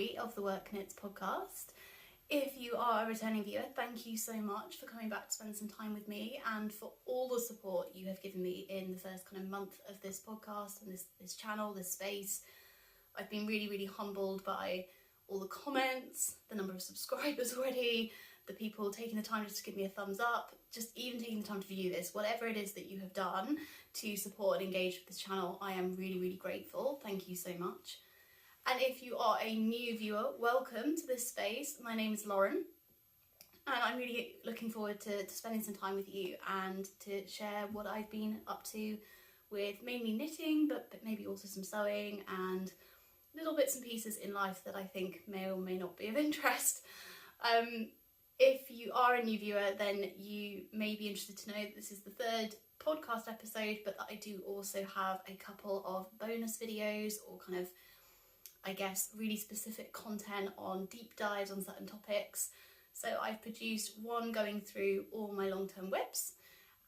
3 of the Work.knits podcast. If you are a returning viewer, thank you so much for coming back to spend some time with me and for all the support you have given me in the first kind of month of this podcast and this channel, this space. I've been really humbled by all the comments, the number of subscribers already, the people taking the time just to give me a thumbs up, just even taking the time to view this, whatever it is that you have done to support and engage with this channel, I am really grateful. Thank you so much. And if you are a new viewer, welcome to this space. My name is Lauren, and I'm really looking forward to spending some time with you and to share what I've been up to with mainly knitting, but maybe also some sewing and little bits and pieces in life that I think may or may not be of interest. If you are a new viewer, then you may be interested to know that this is the 3rd podcast episode, but that I do also have a couple of bonus videos or kind of, I guess, really specific content on deep dives on certain topics. So I've produced one going through all my long-term whips,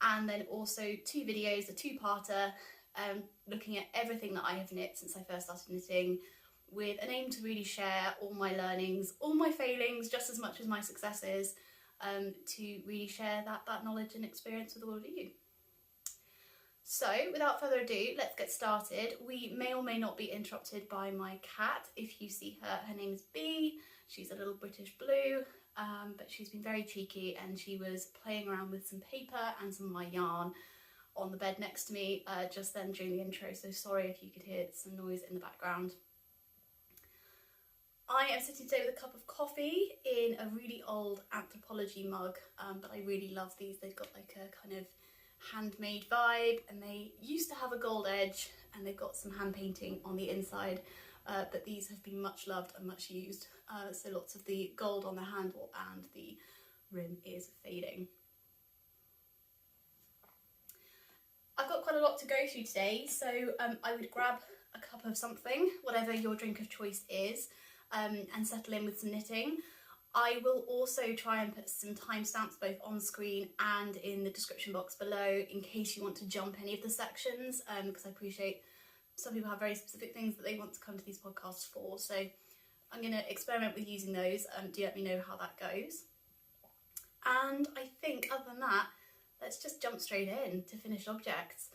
and then also 2 videos, a 2-parter, looking at everything that I have knit since I first started knitting, with an aim to really share all my learnings, all my failings, just as much as my successes, to really share that knowledge and experience with all of you. So without further ado, let's get started. We may or may not be interrupted by my cat. If you see her, her name is Bee. She's a little British blue, but she's been very cheeky and she was playing around with some paper and some of my yarn on the bed next to me just then during the intro, so sorry if you could hear some noise in the background. I am sitting today with a cup of coffee in a really old Anthropology mug, but I really love these. They've got like a kind of handmade vibe, and they used to have a gold edge, and they've got some hand painting on the inside, but these have been much loved and much used, so lots of the gold on the handle and the rim is fading. I've got quite a lot to go through today, so I would grab a cup of something, whatever your drink of choice is, and settle in with some knitting. I will also try and put some timestamps both on screen and in the description box below in case you want to jump any of the sections, because I appreciate some people have very specific things that they want to come to these podcasts for, so I'm going to experiment with using those. Do let me know how that goes. And I think other than that, let's just jump straight in to finished objects.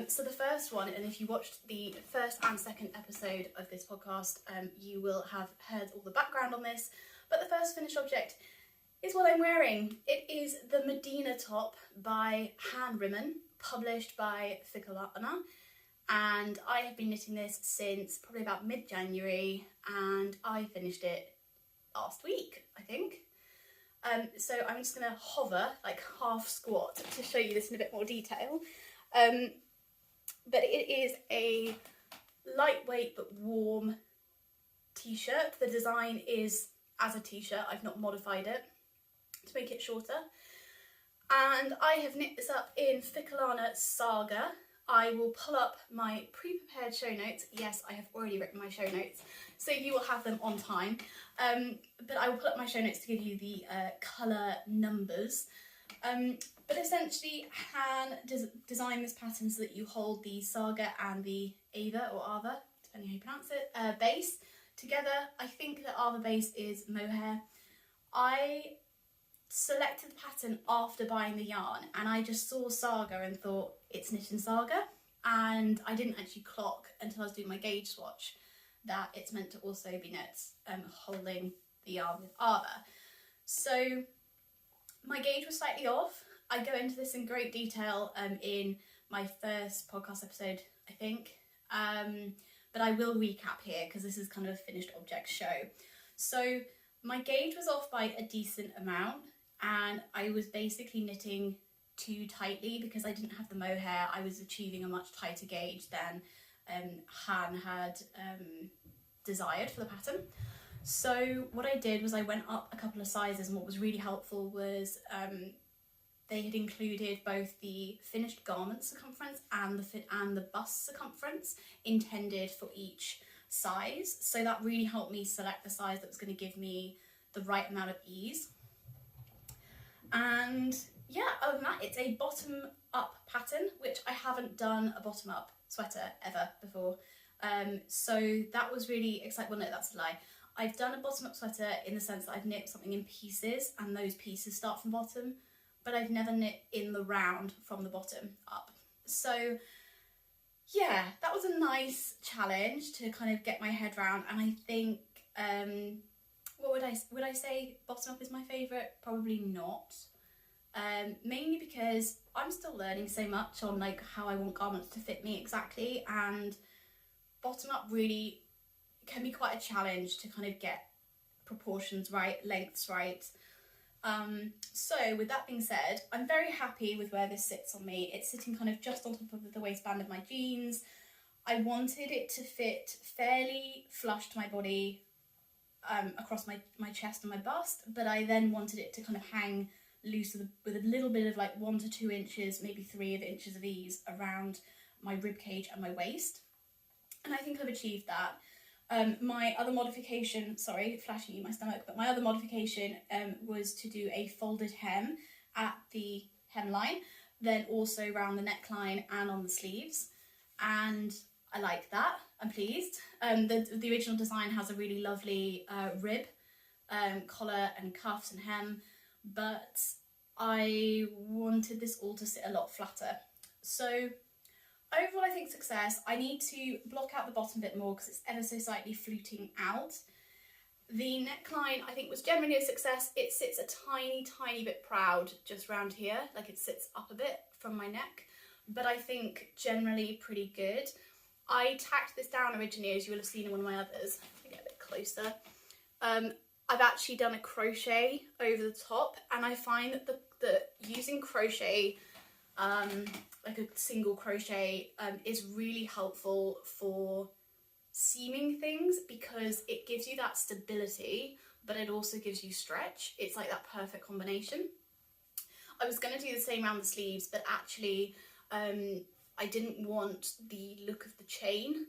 So the first one, and if you watched the first and second episode of this podcast, you will have heard all the background on this, but the first finished object is what I'm wearing. It is the Medina top by Han Rimmon, published by Ficalana, and I have been knitting this since probably about mid-January, and I finished it last week, I think. So I'm just going to hover, like half squat, to show you this in a bit more detail. But it is a lightweight but warm t-shirt. The design is as a t-shirt. I've not modified it to make it shorter. And I have knit this up in Ficalana Saga. I will pull up my pre-prepared show notes. Yes, I have already written my show notes, so you will have them on time. But I will pull up my show notes to give you the colour numbers. But essentially, Han designed this pattern so that you hold the Saga and the Ava, or Ava, depending how you pronounce it, base together. I think the Ava base is mohair. I selected the pattern after buying the yarn, and I just saw Saga and thought, it's knit in Saga, and I didn't actually clock until I was doing my gauge swatch that it's meant to also be knit holding the yarn with Ava. So my gauge was slightly off. I go into this in great detail in my first podcast episode, I think, but I will recap here because this is kind of a finished object show. So my gauge was off by a decent amount, and I was basically knitting too tightly because I didn't have the mohair. I was achieving a much tighter gauge than Han had desired for the pattern. So what I did was I went up a couple of sizes, and what was really helpful was they had included both the finished garment circumference and the bust circumference intended for each size. So that really helped me select the size that was going to give me the right amount of ease. And yeah, other than that, it's a bottom up pattern, which I haven't done a bottom up sweater ever before. So that was really exciting. Well, no, that's a lie. I've done a bottom-up sweater in the sense that I've knit something in pieces and those pieces start from bottom, but I've never knit in the round from the bottom up. So yeah, that was a nice challenge to kind of get my head around, and I think, what would I say bottom up is my favourite? Probably not. Mainly because I'm still learning so much on like how I want garments to fit me exactly, and bottom up really can be quite a challenge to kind of get proportions right, lengths right. So with that being said, I'm very happy with where this sits on me. It's sitting kind of just on top of the waistband of my jeans. I wanted it to fit fairly flush to my body, across my chest and my bust, but I then wanted it to kind of hang loose with a little bit of like 1 to 2 inches, maybe 3 inches of ease around my rib cage and my waist. And I think I've achieved that. My other modification, sorry, flashing you my stomach, but my other modification was to do a folded hem at the hemline, then also around the neckline and on the sleeves. And I like that, I'm pleased. The original design has a really lovely rib, collar and cuffs and hem, but I wanted this all to sit a lot flatter. So overall, I think success. I need to block out the bottom bit more because it's ever so slightly fluting out. The neckline, I think, was generally a success. It sits a tiny bit proud just round here, like it sits up a bit from my neck, but I think generally pretty good. I tacked this down originally, as you will have seen in one of my others. Let me get a bit closer. I've actually done a crochet over the top, and I find that using crochet, like a single crochet, is really helpful for seaming things because it gives you that stability, but it also gives you stretch. It's like that perfect combination. I was going to do the same around the sleeves, but actually I didn't want the look of the chain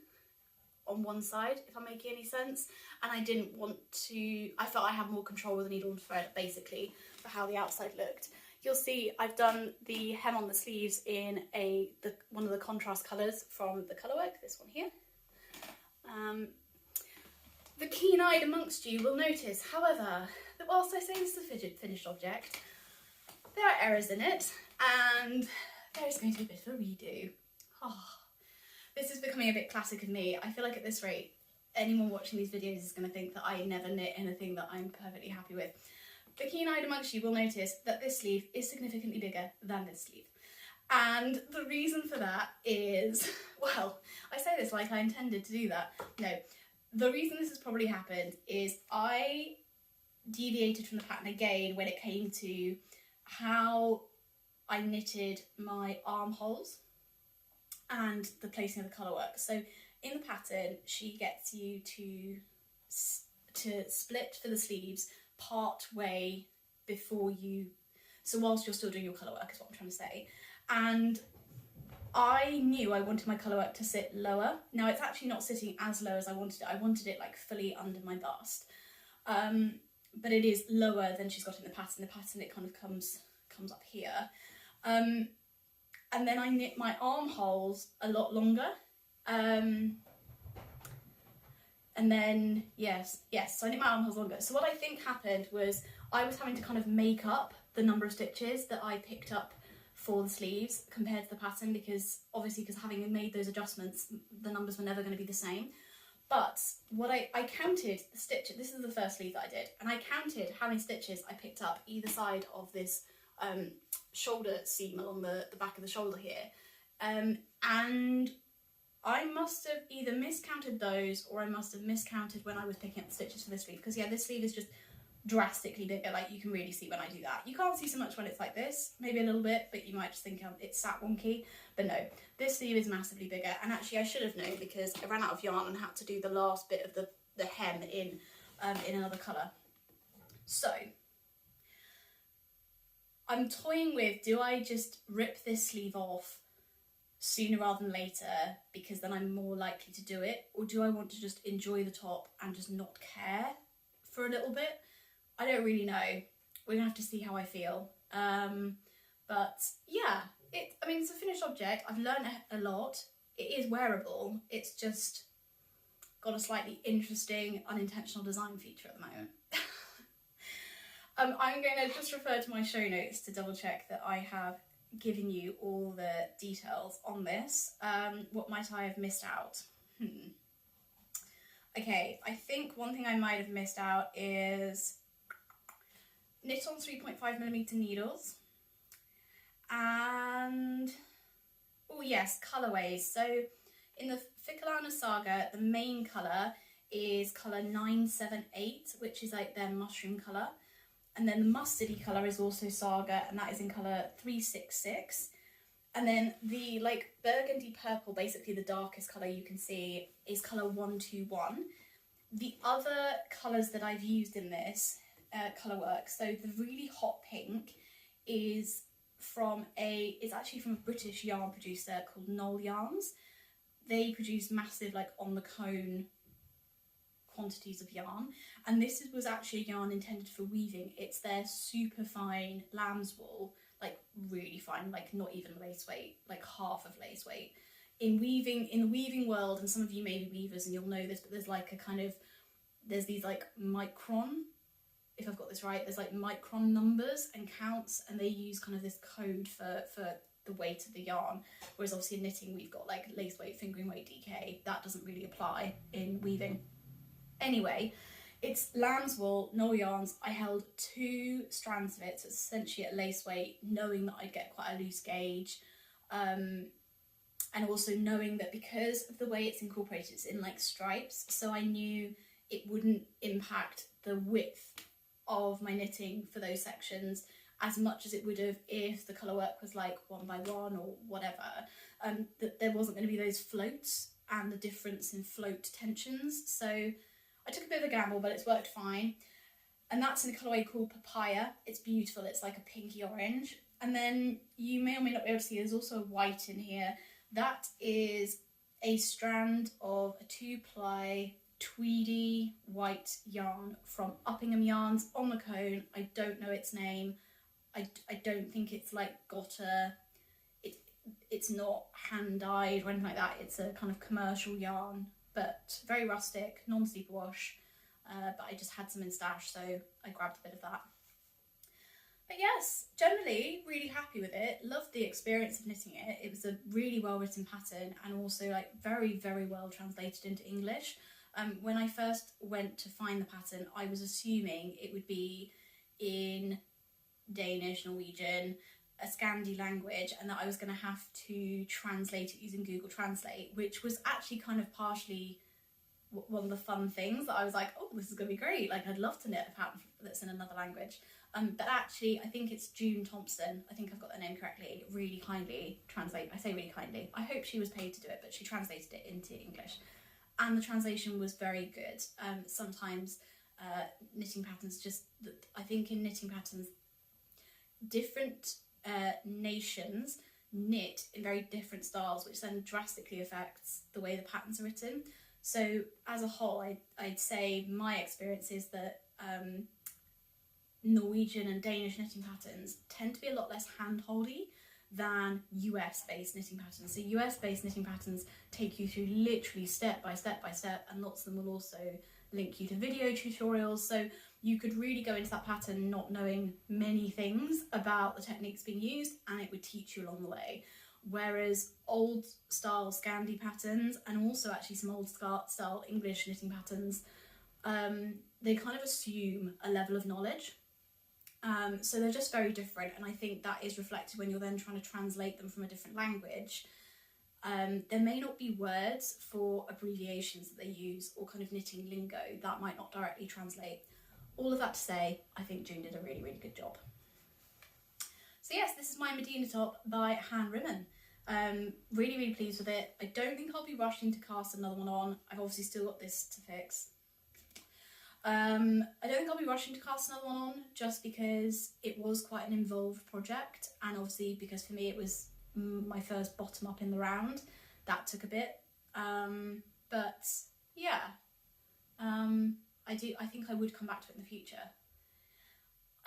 on one side, if I'm making any sense, and I didn't want to, I felt I had more control with the needle and thread basically for how the outside looked. You'll see I've done the hem on the sleeves in one of the contrast colours from the colourwork, this one here. The keen-eyed amongst you will notice, however, that whilst I say this is a finished object, there are errors in it, and there is going to be a bit of a redo. Oh, this is becoming a bit classic of me. I feel like at this rate, anyone watching these videos is going to think that I never knit anything that I'm perfectly happy with. The keen-eyed amongst you will notice that this sleeve is significantly bigger than this sleeve. And the reason for that is, well, I say this like I intended to do that. No, the reason this has probably happened is I deviated from the pattern again when it came to how I knitted my armholes and the placing of the colourwork. So in the pattern, she gets you to split for the sleeves part way before you, so whilst you're still doing your colourwork is what I'm trying to say. And I knew I wanted my colourwork to sit lower. Now it's actually not sitting as low as I wanted it. I wanted it like fully under my bust. But it is lower than she's got in the pattern. The pattern, it kind of comes up here. And then I knit my armholes a lot longer. And then, yes, so I knit my armholes longer. So what I think happened was I was having to kind of make up the number of stitches that I picked up for the sleeves compared to the pattern, because having made those adjustments, the numbers were never going to be the same. But what I counted the stitches, this is the first sleeve that I did, and I counted how many stitches I picked up either side of this shoulder seam along the back of the shoulder here. And I must have either miscounted those, or I must have miscounted when I was picking up the stitches for this sleeve, because yeah, this sleeve is just drastically bigger. Like, you can really see when I do that. You can't see so much when it's like this, maybe a little bit, but you might just think it's sat wonky. But no, this sleeve is massively bigger, and actually I should have known because I ran out of yarn and had to do the last bit of the hem in another colour. So I'm toying with, do I just rip this sleeve off sooner rather than later because then I'm more likely to do it, or do I want to just enjoy the top and just not care for a little bit? I don't really know. We're gonna have to see how I feel. But yeah, I mean, it's a finished object. I've learned a lot. It is wearable. It's just got a slightly interesting unintentional design feature at the moment. I'm going to just refer to my show notes to double check that I have given you all the details on this. What might I have missed out? Okay, I think one thing I might have missed out is knit on 3.5mm needles, and oh yes, colourways. So in the Ficalana Saga, the main colour is colour 978, which is like their mushroom colour. And then the mustardy colour is also Saga, and that is in colour 366. And then the like burgundy purple, basically the darkest colour you can see, is colour 121. The other colours that I've used in this colour work, so the really hot pink is it's actually from a British yarn producer called Knoll Yarns. They produce massive like on the cone quantities of yarn, and this was actually a yarn intended for weaving. It's their super fine lamb's wool, like really fine, like not even lace weight, like half of lace weight. In the weaving world, and some of you may be weavers and you'll know this, but there's like there's these like micron, if I've got this right, there's like micron numbers and counts, and they use kind of this code for the weight of the yarn, whereas obviously in knitting we've got like lace weight, fingering weight, DK. That doesn't really apply in weaving. Anyway, it's lamb's wool, Knoll Yarns. I held 2 strands of it, so it's essentially at lace weight, knowing that I'd get quite a loose gauge, and also knowing that because of the way it's incorporated, it's in like stripes, so I knew it wouldn't impact the width of my knitting for those sections as much as it would have if the colour work was like 1x1 or whatever. That there wasn't going to be those floats and the difference in float tensions. So I took a bit of a gamble, but it's worked fine. And that's in a colourway called Papaya. It's beautiful, it's like a pinky orange. And then you may or may not be able to see, there's also a white in here. That is a strand of a 2-ply tweedy white yarn from Uppingham Yarns on the cone. I don't know its name. I don't think it's like it's not hand dyed or anything like that. It's a kind of commercial yarn, but very rustic, non-superwash. But I just had some in stash, so I grabbed a bit of that. But yes, generally really happy with it. Loved the experience of knitting it. It was a really well written pattern, and also like very, very well translated into English. When I first went to find the pattern, I was assuming it would be in Danish, Norwegian, a Scandi language, and that I was going to have to translate it using Google Translate, which was actually kind of partially one of the fun things that I was like, oh, this is going to be great. Like, I'd love to knit a pattern that's in another language. But actually, I think it's June Thompson, I think I've got the name correctly, really kindly I say really kindly, I hope she was paid to do it, but she translated it into English. And the translation was very good. Sometimes knitting patterns I think in knitting patterns, different nations knit in very different styles, which then drastically affects the way the patterns are written. So as a whole, I'd say my experience is that Norwegian and Danish knitting patterns tend to be a lot less hand-holdy than US-based knitting patterns. So US-based knitting patterns take you through literally step by step by step, and lots of them will also link you to video tutorials. So you could really go into that pattern not knowing many things about the techniques being used, and it would teach you along the way. Whereas old style Scandi patterns, and also actually some old style English knitting patterns, they kind of assume a level of knowledge. So they're just very different, and I think that is reflected when you're then trying to translate them from a different language. There may not be words for abbreviations that they use, or kind of knitting lingo that might not directly translate. All of that to say, I think June did a really, really good job. So yes, this is my Medina top by Han Rimmon. Really, really pleased with it. I don't think I'll be rushing to cast another one on. I've obviously still got this to fix. I don't think I'll be rushing to cast another one on, just because it was quite an involved project, and obviously because for me it was my first bottom up in the round. That took a bit, but yeah, I think I would come back to it in the future.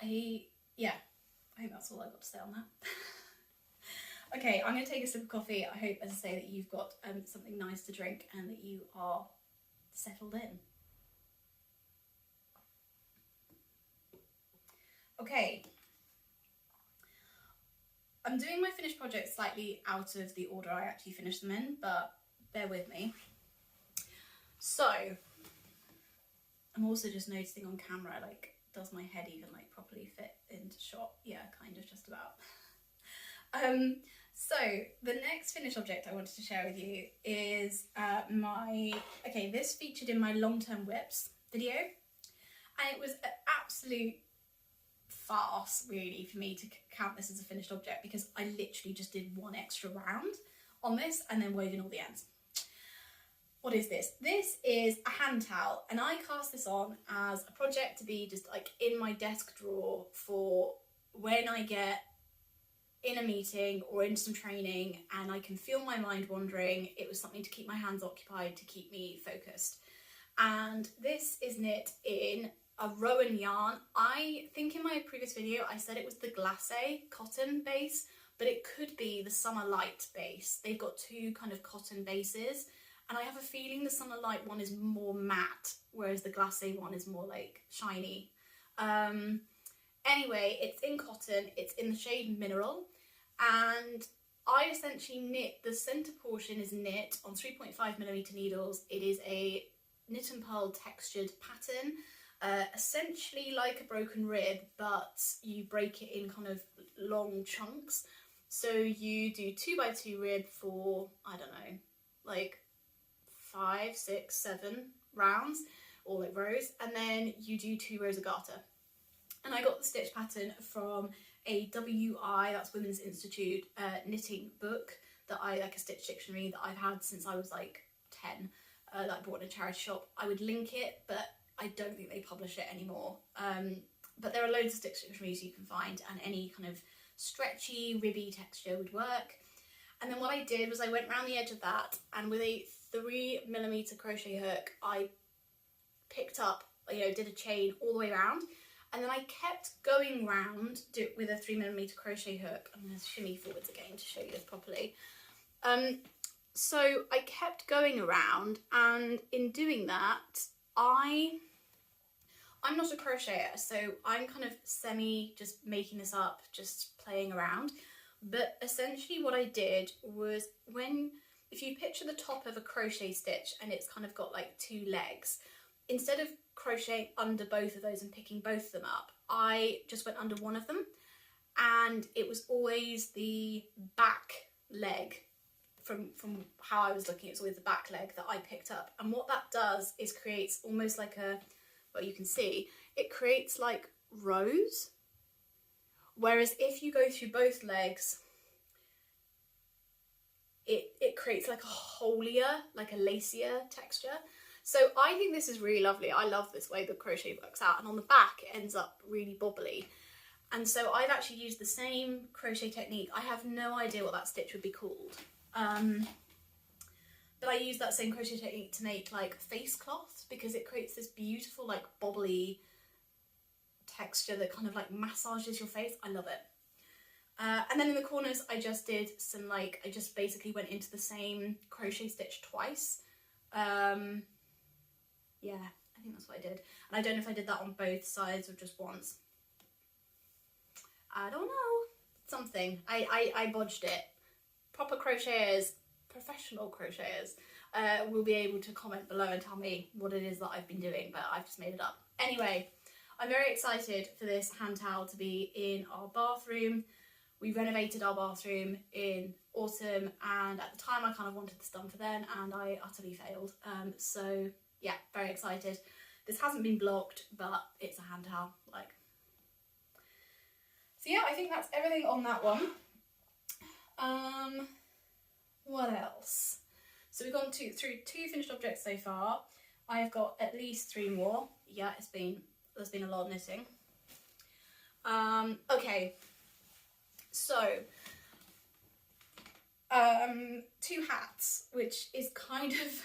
I think that's all I've got to say on that. Okay, I'm going to take a sip of coffee. I hope, as I say, that you've got something nice to drink and that you are settled in. Okay, I'm doing my finished projects slightly out of the order I actually finished them in, but bear with me. So, I'm also just noticing on camera, like, does my head even like properly fit into shot? Yeah, kind of, just about. So the next finished object I wanted to share with you is this featured in my long-term whips video, and it was an absolute farce really for me to count this as a finished object, because I literally just did one extra round on this and then wove in all the ends. What is this? This is a hand towel, and I cast this on as a project to be just like in my desk drawer for when I get in a meeting or in some training and I can feel my mind wandering. It was something to keep my hands occupied, to keep me focused. And this is knit in a Rowan yarn. I think in my previous video I said it was the glacé cotton base, but it could be the Summer Light base. They've got two kind of cotton bases, and I have a feeling the Summer Light one is more matte, whereas the glacé one is more like shiny. Anyway, it's in cotton, it's in the shade Mineral, and I essentially knit, the centre portion is knit on 3.5mm needles. It is a knit and purl textured pattern, essentially like a broken rib, but you break it in kind of long chunks. So you do 2x2 rib for, I don't know, like 5, 6, 7 rounds, or like rows, and then you do 2 rows of garter. And I got the stitch pattern from a WI, that's Women's Institute, knitting book that like a stitch dictionary that I've had since I was like 10, that I bought in a charity shop. I would link it, but I don't think they publish it anymore. But there are loads of stitch dictionaries you can find, and any kind of stretchy, ribby texture would work. And then what I did was I went around the edge of that, and with a 3mm crochet hook, I picked up, did a chain all the way around, and then I kept going round with a 3mm crochet hook. I'm going to shimmy forwards again to show you this properly. So I kept going around, and in doing that, I'm not a crocheter, so I'm kind of just making this up, just playing around. But essentially what I did was, if you picture the top of a crochet stitch and it's kind of got like 2 legs, instead of crocheting under both of those and picking both of them up, I just went under one of them, and it was always the back leg. From how I was looking, it's always the back leg that I picked up. And what that does is creates almost like you can see, it creates like rows. Whereas if you go through both legs, it creates like a holier, like a lacier texture. So I think this is really lovely. I love this way the crochet works out, and on the back it ends up really bobbly. And so I've actually used the same crochet technique. I have no idea what that stitch would be called. But I use that same crochet technique to make like face cloths, because it creates this beautiful like bobbly texture that kind of like massages your face. I love it. And then in the corners I just did some I just basically went into the same crochet stitch twice. Yeah, I think that's what I did. And I don't know if I did that on both sides or just once. I don't know. Something. I bodged it. Proper crocheters, professional crocheters, will be able to comment below and tell me what it is that I've been doing, but I've just made it up. Anyway, I'm very excited for this hand towel to be in our bathroom. We renovated our bathroom in autumn, and at the time I kind of wanted this done for then, and I utterly failed. So yeah, very excited. This hasn't been blocked, but it's a hand towel. So yeah, I think that's everything on that one. What else? So we've gone through 2 finished objects so far. I have got at least 3 more. Yeah, there's been a lot of knitting. Okay, so 2 hats, which is kind of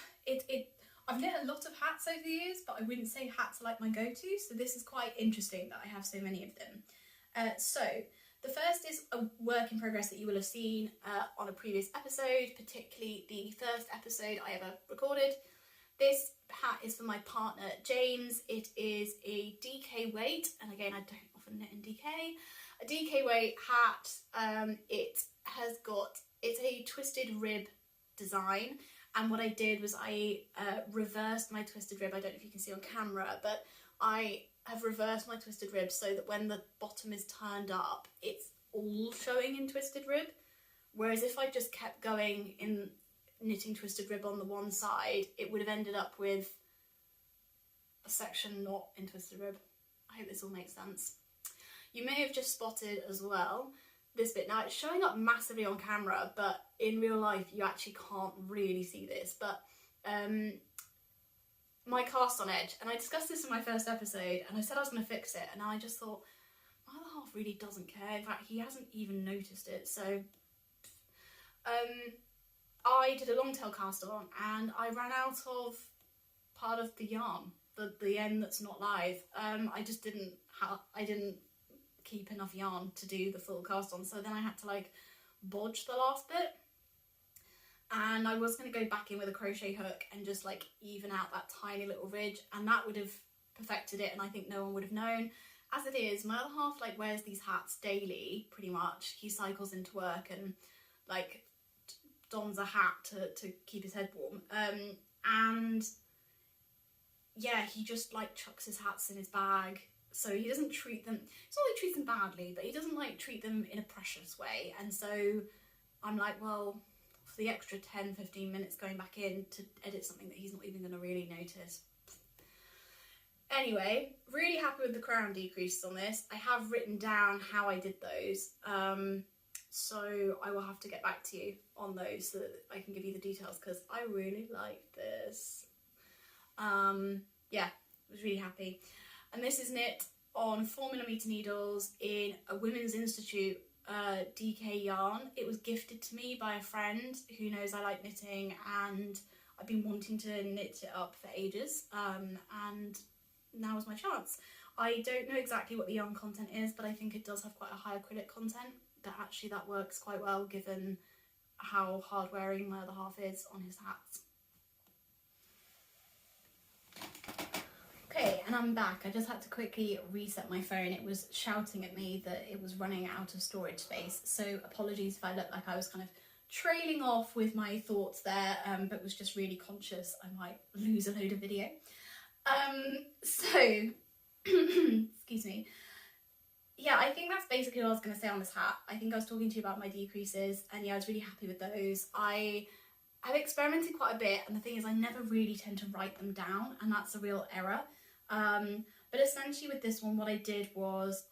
I've knit a lot of hats over the years, but I wouldn't say hats are like my go-to, so this is quite interesting that I have so many of them. So the first is a work in progress that you will have seen on a previous episode, particularly the first episode I ever recorded. This hat is for my partner James. It is a DK weight, and again I don't often knit in DK. A DK weight hat. It's a twisted rib design, and what I did was I reversed my twisted rib. I don't know if you can see on camera, but I have reversed my twisted rib so that when the bottom is turned up, it's all showing in twisted rib. Whereas if I just kept going in knitting twisted rib on the one side, it would have ended up with a section not in twisted rib. I hope this all makes sense. You may have just spotted as well this bit. Now it's showing up massively on camera, but in real life you actually can't really see this, but my cast on edge, and I discussed this in my first episode and I said I was going to fix it, and I just thought my other half really doesn't care. In fact, he hasn't even noticed it. So I did a long tail cast on and I ran out of part of the yarn, the end that's not live. I didn't keep enough yarn to do the full cast on, so then I had to like bodge the last bit, and I was going to go back in with a crochet hook and just like even out that tiny little ridge, and that would have perfected it, and I think no one would have known. As it is, my other half like wears these hats daily pretty much. He cycles into work and like dons a hat to keep his head warm, and yeah, he just like chucks his hats in his bag. So he doesn't treat them, it's not like he treats them badly, but he doesn't like treat them in a precious way. And so I'm like, well, for the extra 10-15 minutes going back in to edit something that he's not even going to really notice. Anyway, really happy with the crown decreases on this. I have written down how I did those, so I will have to get back to you on those so that I can give you the details, because I really like this. Yeah, I was really happy. And this is knit on 4mm needles in a Women's Institute DK yarn. It was gifted to me by a friend who knows I like knitting, and I've been wanting to knit it up for ages, and now is my chance. I don't know exactly what the yarn content is, but I think it does have quite a high acrylic content, but actually that works quite well given how hard wearing my other half is on his hats. Okay, and I'm back. I just had to quickly reset my phone. It was shouting at me that it was running out of storage space, so apologies if I looked like I was kind of trailing off with my thoughts there, but was just really conscious I might lose a load of video. So, excuse me. Yeah, I think that's basically what I was going to say on this hat. I think I was talking to you about my decreases, and yeah, I was really happy with those. I've experimented quite a bit, and the thing is I never really tend to write them down, and that's a real error. But essentially with this one, what I did was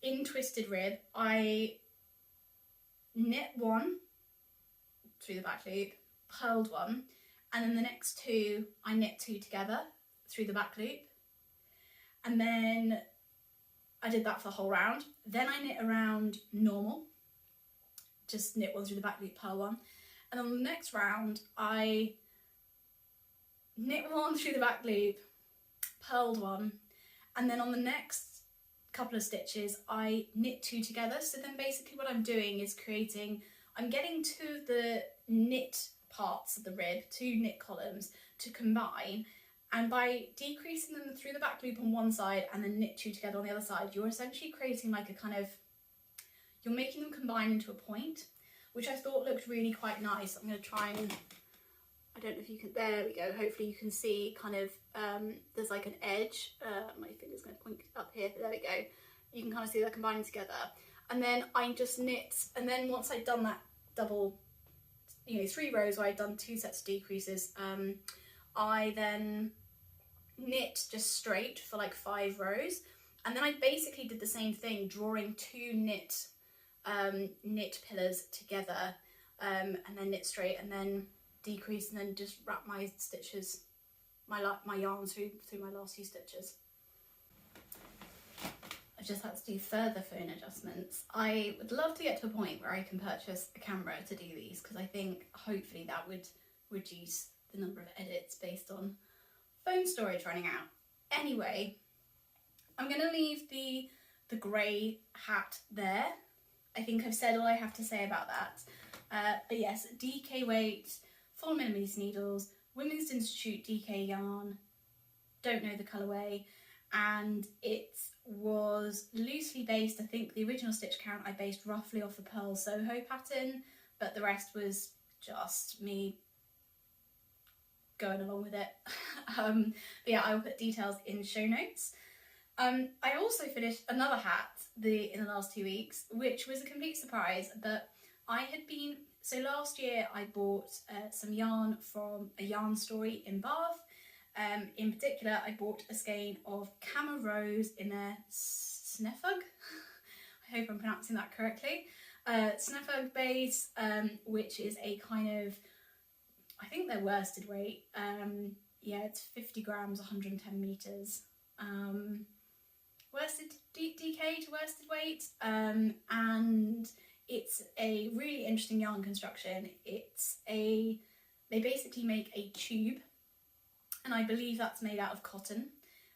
in twisted rib, I knit one through the back loop, purled one, and then the next two, I knit two together through the back loop. And then I did that for the whole round. Then I knit around normal, just knit one through the back loop, purl one. And on the next round, I knit one through the back loop, purled one, and then on the next couple of stitches, I knit two together. So then basically what I'm doing is I'm getting to the knit parts of the rib, two knit columns to combine, and by decreasing them through the back loop on one side and then knit two together on the other side, you're essentially creating like a kind of, you're making them combine into a point, which I thought looked really quite nice. I'm going to try and, I don't know if you can, there we go, hopefully you can see kind of, there's like an edge, my finger's going to point up here, there we go. You can kind of see they're combining together. And then I just knit, and then once I'd done that double, 3 rows where I'd done 2 sets of decreases, I then knit just straight for like 5 rows. And then I basically did the same thing, drawing 2 knit pillars together, and then knit straight and then decrease, and then just wrap my stitches, my yarn through my last few stitches. I just had to do further phone adjustments. I would love to get to a point where I can purchase a camera to do these, because I think hopefully that would reduce the number of edits based on phone storage running out. Anyway, I'm going to leave the grey hat there. I think I've said all I have to say about that. But yes, DK weight, 4mm needles, Women's Institute DK yarn, don't know the colourway, and it was loosely based, I think the original stitch count I based roughly off the Pearl Soho pattern, but the rest was just me going along with it. But yeah, I will put details in show notes. I also finished another hat in the last 2 weeks, which was a complete surprise, but so last year I bought some yarn from a yarn story in Bath. In particular, I bought a skein of Cama Rose in their Sneffug. I hope I'm pronouncing that correctly. Sneffug base, which is a kind of, I think they're worsted weight. Yeah, it's 50 grams, 110 meters. Worsted DK to worsted weight, and it's a really interesting yarn construction. They basically make a tube, and I believe that's made out of cotton,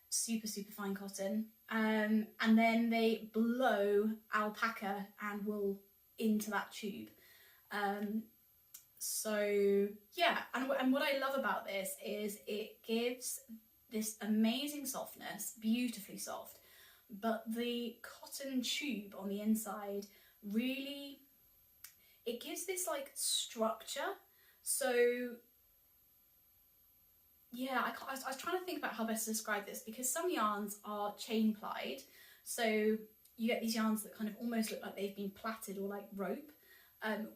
super fine cotton, and then they blow alpaca and wool into that tube. So yeah, and what I love about this is it gives this amazing softness, beautifully soft, but the cotton tube on the inside really, it gives this like structure. So yeah, I was trying to think about how best to describe this, because some yarns are chain plied, so you get these yarns that kind of almost look like they've been plaited or like rope,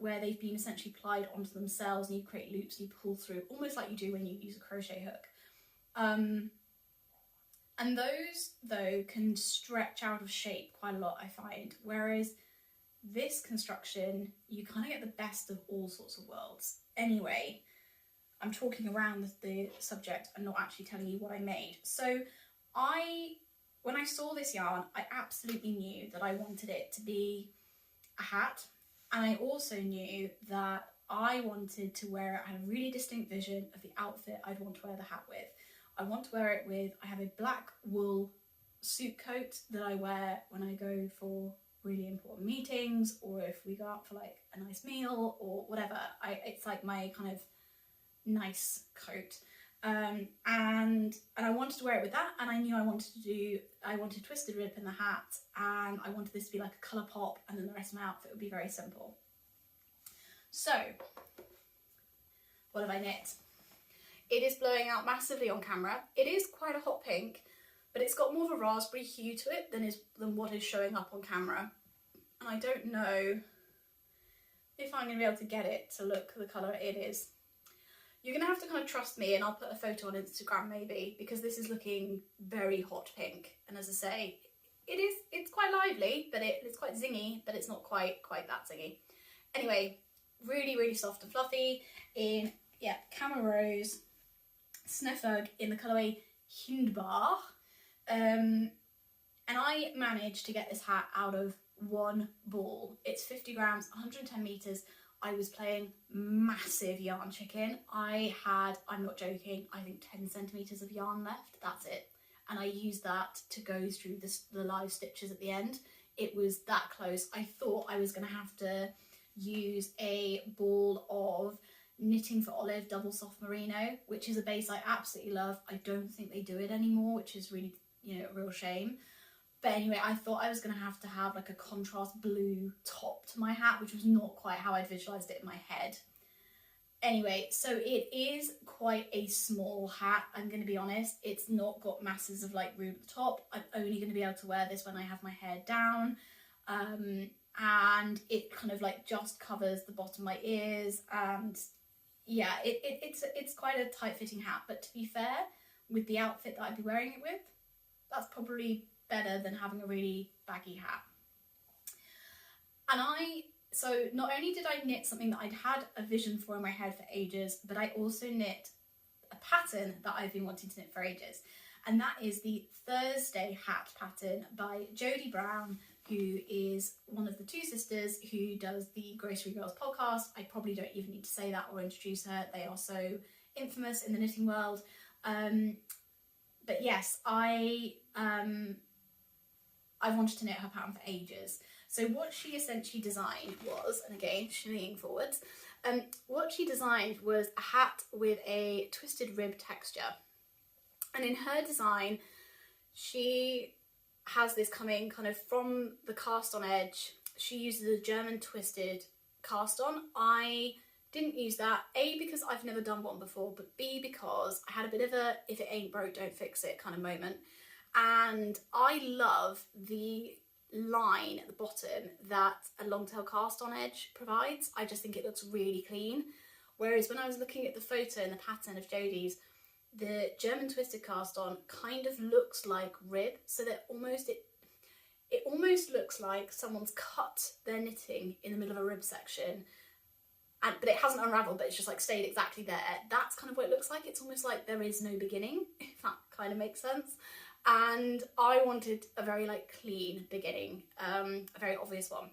where they've been essentially plied onto themselves, and you create loops and you pull through, almost like you do when you use a crochet hook. And those, though, can stretch out of shape quite a lot, I find, whereas this construction, you kind of get the best of all sorts of worlds. Anyway, I'm talking around the subject and not actually telling you what I made. So when I saw this yarn, I absolutely knew that I wanted it to be a hat, and I also knew that I wanted to wear it. I had a really distinct vision of the outfit I'd want to wear the hat with. I want to wear it with, I have a black wool suit coat that I wear when I go for really important meetings, or if we go out for like a nice meal or whatever. It's like my kind of nice coat. And I wanted to wear it with that, and I knew I wanted twisted rib in the hat, and I wanted this to be like a colour pop, and then the rest of my outfit would be very simple. So, what have I knit? It is blowing out massively on camera. It is quite a hot pink, but it's got more of a raspberry hue to it than what is showing up on camera. And I don't know if I'm going to be able to get it to look the colour it is. You're going to have to kind of trust me, and I'll put a photo on Instagram maybe, because this is looking very hot pink. And as I say, it's quite lively, but it's quite zingy, but it's not quite that zingy. Anyway, really soft and fluffy in, yeah, Cama Rose, Sneffug in the colourway Hindbar. And I managed to get this hat out of one ball. It's 50 grams, 110 meters. I was playing massive yarn chicken. I'm not joking, I think 10 centimeters of yarn left, that's it. And I used that to go through the live stitches at the end. It was that close. I thought I was gonna have to use a ball of Knitting for Olive double soft merino, which is a base I absolutely love. I don't think they do it anymore, which is really, a real shame. But anyway, I thought I was going to have like a contrast blue top to my hat, which was not quite how I'd visualised it in my head. Anyway, so it is quite a small hat, I'm going to be honest. It's not got masses of like room at the top. I'm only going to be able to wear this when I have my hair down. And it kind of like just covers the bottom of my ears, and yeah, it's quite a tight-fitting hat, but to be fair, with the outfit that I'd be wearing it with, that's probably better than having a really baggy hat. And so not only did I knit something that I'd had a vision for in my head for ages, but I also knit a pattern that I've been wanting to knit for ages. And that is the Thursday hat pattern by Jodie Brown, who is one of the two sisters who does the Grocery Girls podcast. I probably don't even need to say that or introduce her. They are so infamous in the knitting world. But yes, I wanted to knit her pattern for ages. So what she essentially designed was, and again, shimmying forwards, what she designed was a hat with a twisted rib texture. And in her design, she has this coming kind of from the cast on edge. She uses a German twisted cast on. I didn't use that, A, because I've never done one before, but B, because I had a bit of a if it ain't broke, don't fix it kind of moment. And I love the line at the bottom that a long tail cast on edge provides. I just think it looks really clean. Whereas when I was looking at the photo and the pattern of Jodie's, the German twisted cast on kind of looks like rib, so that it almost looks like someone's cut their knitting in the middle of a rib section, but it hasn't unravelled, but it's just like stayed exactly there. That's kind of what it looks like. It's almost like there is no beginning, if that kind of makes sense. And I wanted a very like clean beginning, a very obvious one.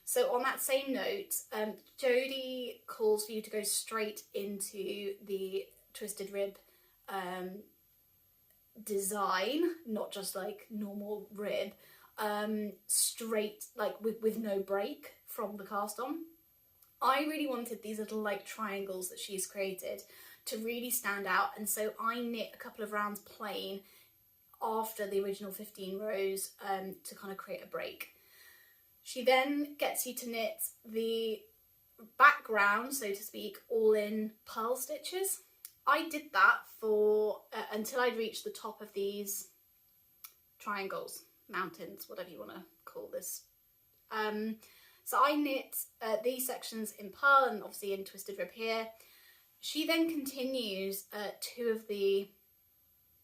So on that same note, Jodie calls for you to go straight into the twisted rib design, not just like normal rib, straight, like with no break from the cast on. I really wanted these little like triangles that she's created to really stand out, and so I knit a couple of rounds plain after the original 15 rows to kind of create a break. She then gets you to knit the background, so to speak, all in purl stitches. I did that for until I'd reached the top of these triangles, mountains, whatever you want to call this. So I knit these sections in purl and obviously in twisted rib here. She then continues 2 of the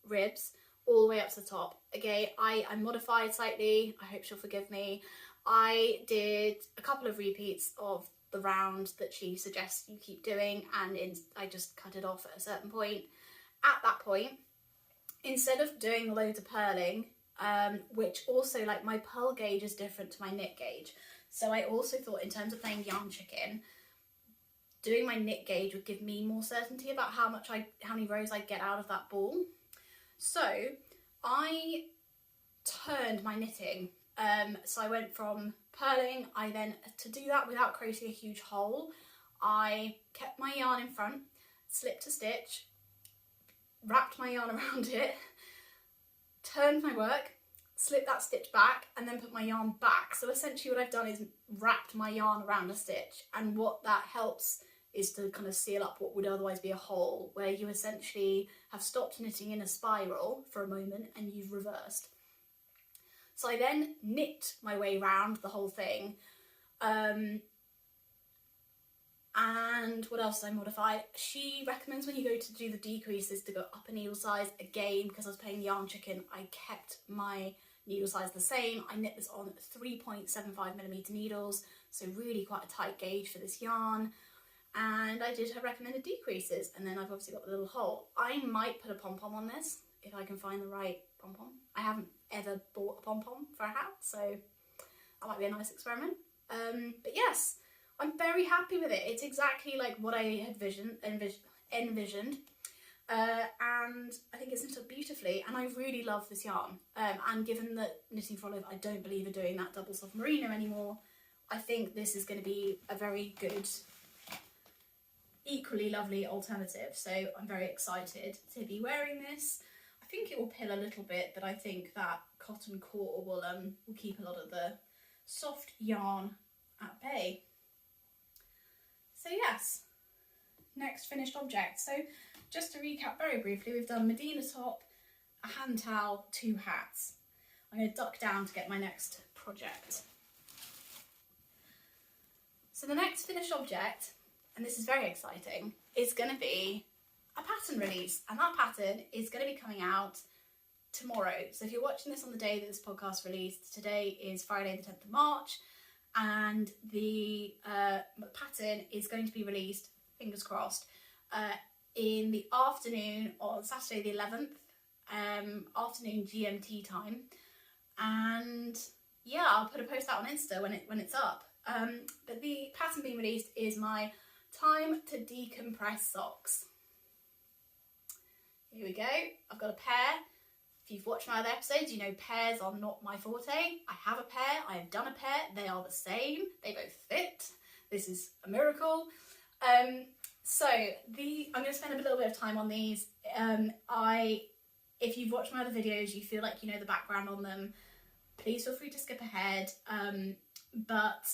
ribs all the way up to the top. Again, I modified slightly. I hope she'll forgive me. I did a couple of repeats of the round that she suggests you keep doing, and I just cut it off at a certain point. At that point, instead of doing loads of purling, which also, like, my purl gauge is different to my knit gauge, so I also thought in terms of playing yarn chicken, doing my knit gauge would give me more certainty about how many rows I get out of that ball. So I turned my knitting. So I went from purling, to do that without creating a huge hole, I kept my yarn in front, slipped a stitch, wrapped my yarn around it, turned my work, slipped that stitch back, and then put my yarn back. So essentially what I've done is wrapped my yarn around a stitch, and what that helps is to kind of seal up what would otherwise be a hole, where you essentially have stopped knitting in a spiral for a moment and you've reversed. So I then knit my way round the whole thing. And what else did I modify? She recommends when you go to do the decreases to go up a needle size. Again, because I was playing yarn chicken, I kept my needle size the same. I knit this on 3.75mm needles, so really quite a tight gauge for this yarn. And I did her recommended decreases, and then I've obviously got the little hole. I might put a pom-pom on this if I can find the right pom-pom. I haven't ever bought a pom-pom for a hat, so that might be a nice experiment. But yes, I'm very happy with it. It's exactly like what I had envisioned. And I think it's knit up beautifully, and I really love this yarn. And given that Knitting for Olive, I don't believe in doing that double soft merino anymore, I think this is going to be a very good, equally lovely alternative. So I'm very excited to be wearing this. I think it will pill a little bit, but I think that cotton core will keep a lot of the soft yarn at bay. So yes, next finished object. So just to recap very briefly, we've done Medina top, a hand towel, 2 hats. I'm going to duck down to get my next project. So the next finished object, and this is very exciting, is going to be a pattern release, and that pattern is going to be coming out tomorrow. So if you're watching this on the day that this podcast released, today is Friday the 10th of March, and the pattern is going to be released, fingers crossed, in the afternoon on Saturday the 11th, afternoon GMT time. And yeah, I'll put a post out on Insta when it's up. But the pattern being released is my Time to Decompress socks. Here we go. I've got a pair, If you've watched my other episodes, you know pairs are not my forte. I have a pair, I have done a pair, they are the same, they both fit. This is a miracle. So I'm going to spend a little bit of time on these. If you've watched my other videos, you feel like you know the background on them, please feel free to skip ahead. But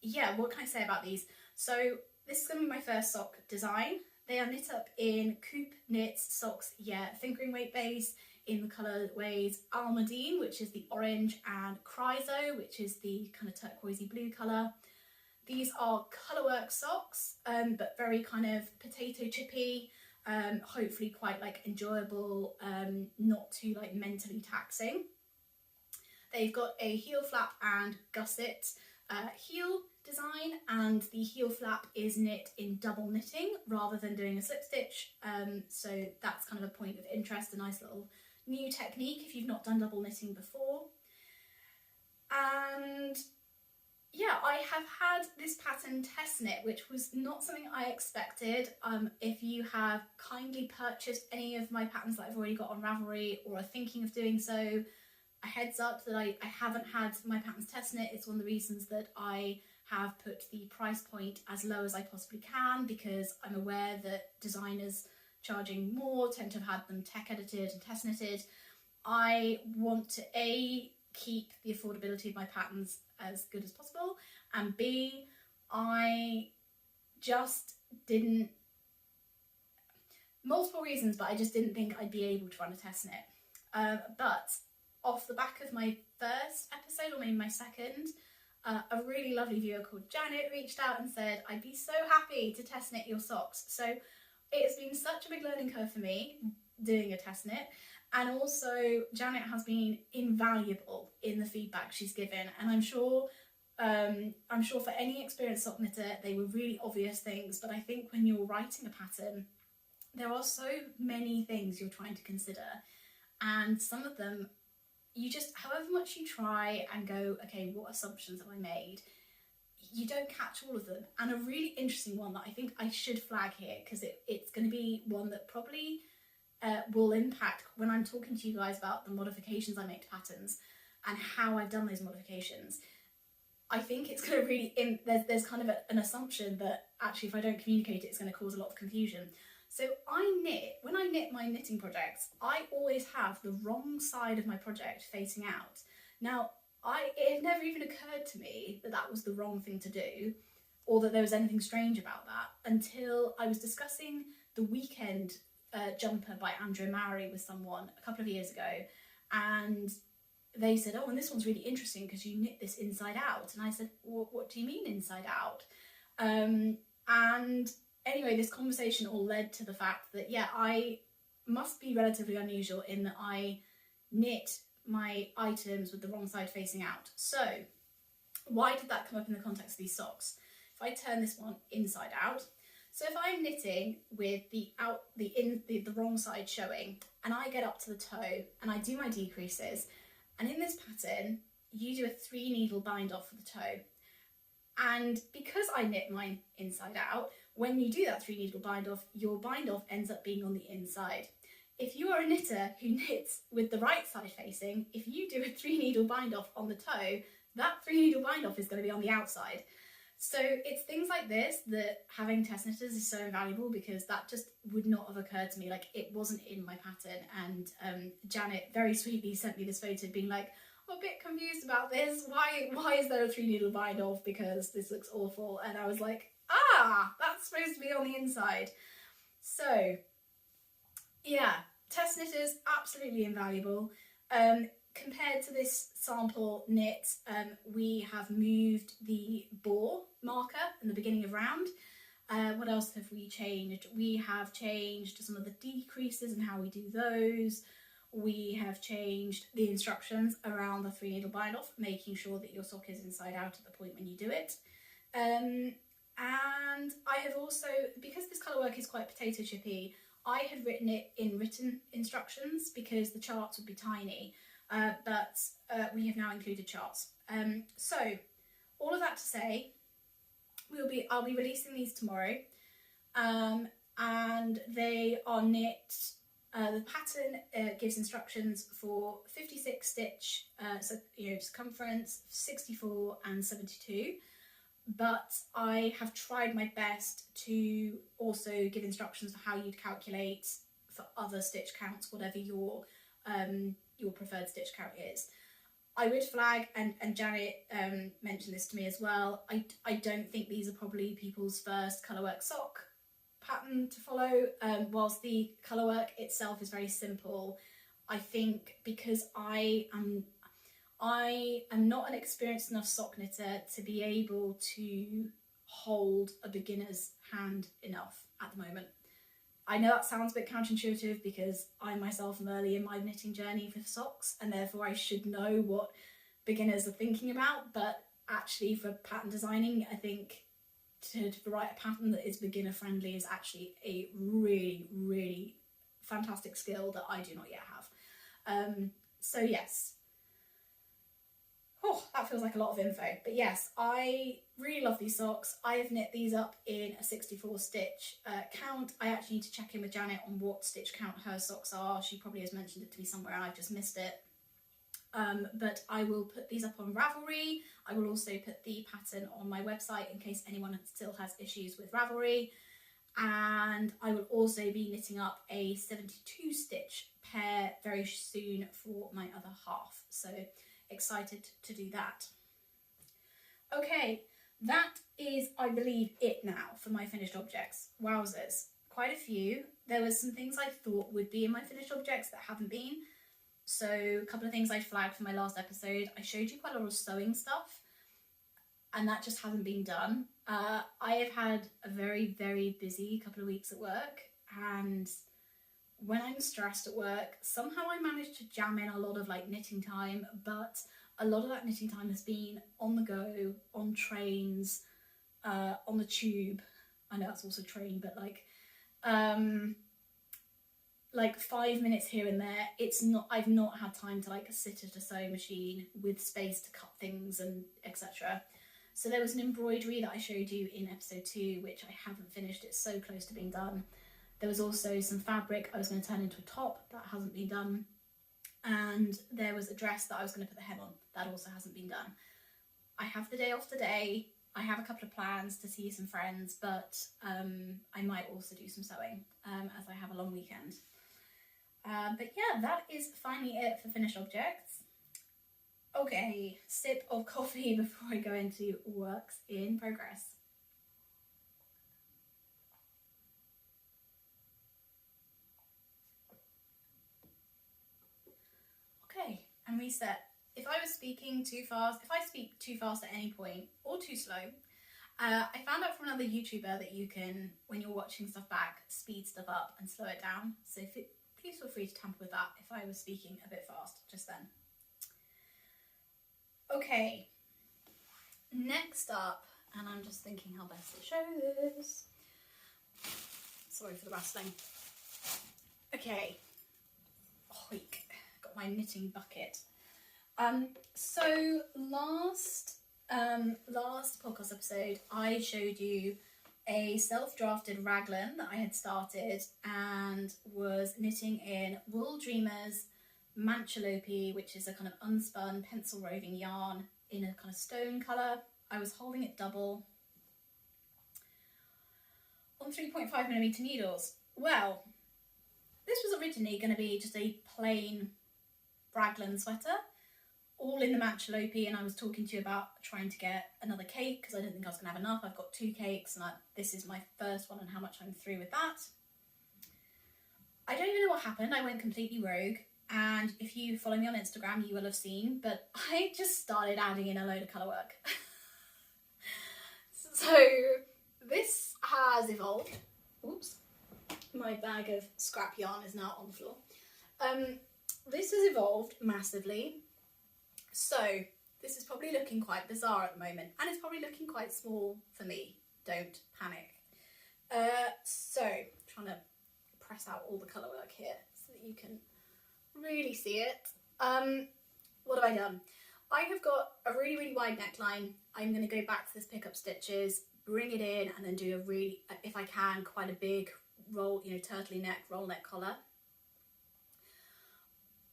yeah, what can I say about these? So this is going to be my first sock design. They are knit up in work.knits socks, yeah, fingering weight base, in the colourways Almudine, which is the orange, and Chryso, which is the kind of turquoisey blue colour. These are colourwork socks, but very kind of potato chippy, hopefully quite like enjoyable, not too like mentally taxing. They've got a heel flap and gusset heel design, and the heel flap is knit in double knitting rather than doing a slip stitch, so that's kind of a point of interest, a nice little new technique if you've not done double knitting before. And yeah, I have had this pattern test knit, which was not something I expected. If you have kindly purchased any of my patterns that I've already got on Ravelry or are thinking of doing so, a heads up that I haven't had my patterns test knit. It's one of the reasons that I have put the price point as low as I possibly can, because I'm aware that designers charging more tend to have had them tech edited and test knitted. I want to keep the affordability of my patterns as good as possible, and B, I just didn't, multiple reasons, but I just didn't think I'd be able to run a test knit. But off the back of my first episode, or maybe my second, a really lovely viewer called Janet reached out and said, I'd be so happy to test knit your socks. So it's been such a big learning curve for me doing a test knit, and also Janet has been invaluable in the feedback she's given, and I'm sure for any experienced sock knitter they were really obvious things, but I think when you're writing a pattern there are so many things you're trying to consider, and some of them you just, however much you try and go, okay, what assumptions have I made, you don't catch all of them. And a really interesting one that I think I should flag here, because it's going to be one that probably will impact when I'm talking to you guys about the modifications I make to patterns and how I've done those modifications. I think it's going to really, there's kind of an assumption that actually if I don't communicate it, it's going to cause a lot of confusion. So when I knit my knitting projects, I always have the wrong side of my project facing out. Now, it had never even occurred to me that that was the wrong thing to do, or that there was anything strange about that, until I was discussing the Weekend jumper by Andrew Mowry with someone a couple of years ago, and they said, oh, and this one's really interesting because you knit this inside out. And I said, well, what do you mean inside out? And anyway, this conversation all led to the fact that, yeah, I must be relatively unusual in that I knit my items with the wrong side facing out. So why did that come up in the context of these socks? If I turn this one inside out, so if I'm knitting with the wrong side showing, and I get up to the toe and I do my decreases, and in this pattern you do a 3 needle bind off for the toe, and because I knit mine inside out, when you do that 3 needle bind off, your bind off ends up being on the inside. If you are a knitter who knits with the right side facing, if you do a 3 needle bind off on the toe, that 3 needle bind off is going to be on the outside. So it's things like this that having test knitters is so invaluable, because that just would not have occurred to me. Like, it wasn't in my pattern, and Janet very sweetly sent me this photo being like, I'm a bit confused about this, why is there a 3 needle bind off, because this looks awful. And I was like, that's supposed to be on the inside. So yeah, test knitters, absolutely invaluable. Compared to this sample knit, we have moved the bore marker in the beginning of round. What else have we changed? We have changed some of the decreases and how we do those. We have changed the instructions around the 3 needle bind off, making sure that your sock is inside out at the point when you do it. And I have also, because this colour work is quite potato chippy, I had written it in written instructions because the charts would be tiny, but we have now included charts. So all of that to say, I'll be releasing these tomorrow, and they are knit The pattern gives instructions for 56 stitch, circumference, 64 and 72. But I have tried my best to also give instructions for how you'd calculate for other stitch counts, whatever your preferred stitch count is. I would flag, and Janet mentioned this to me as well, I don't think these are probably people's first colourwork sock pattern to follow. Whilst the colourwork itself is very simple, I think because I am not an experienced enough sock knitter to be able to hold a beginner's hand enough at the moment. I know that sounds a bit counterintuitive because I myself am early in my knitting journey for socks, and therefore I should know what beginners are thinking about, but actually for pattern designing, I think to write a pattern that is beginner friendly is actually a really, really fantastic skill that I do not yet have. So yes. Oh, that feels like a lot of info. But yes, I really love these socks. I have knit these up in a 64 stitch count. I actually need to check in with Janet on what stitch count her socks are. She probably has mentioned it to me somewhere and I've just missed it. But I will put these up on Ravelry. I will also put the pattern on my website in case anyone still has issues with Ravelry. And I will also be knitting up a 72 stitch pair very soon for my other half. So excited to do that. Okay, that is, I believe, it now for my finished objects. Wowzers, quite a few. There was some things I thought would be in my finished objects that haven't been. So a couple of things I flagged for my last episode. I showed you quite a lot of sewing stuff and that just hasn't been done. I have had a very, very busy couple of weeks at work, and when I'm stressed at work, somehow I manage to jam in a lot of like knitting time, but a lot of that knitting time has been on the go, on trains, on the tube. I know that's also train, but like 5 minutes here and there. I've not had time to like sit at a sewing machine with space to cut things and etc. So there was an embroidery that I showed you in episode 2, which I haven't finished. It's so close to being done. There was also some fabric I was going to turn into a top that hasn't been done. And there was a dress that I was going to put the hem on. That also hasn't been done. I have the day off today. I have a couple of plans to see some friends, but I might also do some sewing as I have a long weekend. But yeah, that is finally it for finished objects. Okay, sip of coffee before I go into works in progress. Okay, and reset. If I was speaking too fast, if I speak too fast at any point, or too slow, I found out from another YouTuber that you can, when you're watching stuff back, speed stuff up and slow it down. So please feel free to tamper with that if I was speaking a bit fast just then. Okay, next up, and I'm just thinking how best to show this. Sorry for the rustling. Okay, got my knitting bucket. So last podcast episode, I showed you a self-drafted raglan that I had started and was knitting in Wool Dreamers Manchalope, which is a kind of unspun pencil roving yarn in a kind of stone colour. I was holding it double on 3.5mm needles. Well, this was originally going to be just a plain raglan sweater, all in the Manchalope, and I was talking to you about trying to get another cake because I didn't think I was going to have enough. I've got 2 cakes and this is my first one and how much I'm through with that. I don't even know what happened. I went completely rogue, and if you follow me on Instagram you will have seen, but I just started adding in a load of colour work. So this has evolved. Oops, my bag of scrap yarn is now on the floor. This has evolved massively. So this is probably looking quite bizarre at the moment, and it's probably looking quite small for me. Don't panic. So trying to press out all the colour work here so that you can really see it. What have I done? I have got a really, really wide neckline. I'm going to go back to this pickup stitches, bring it in, and then do a really, if I can, quite a big roll, turtly neck, roll neck collar.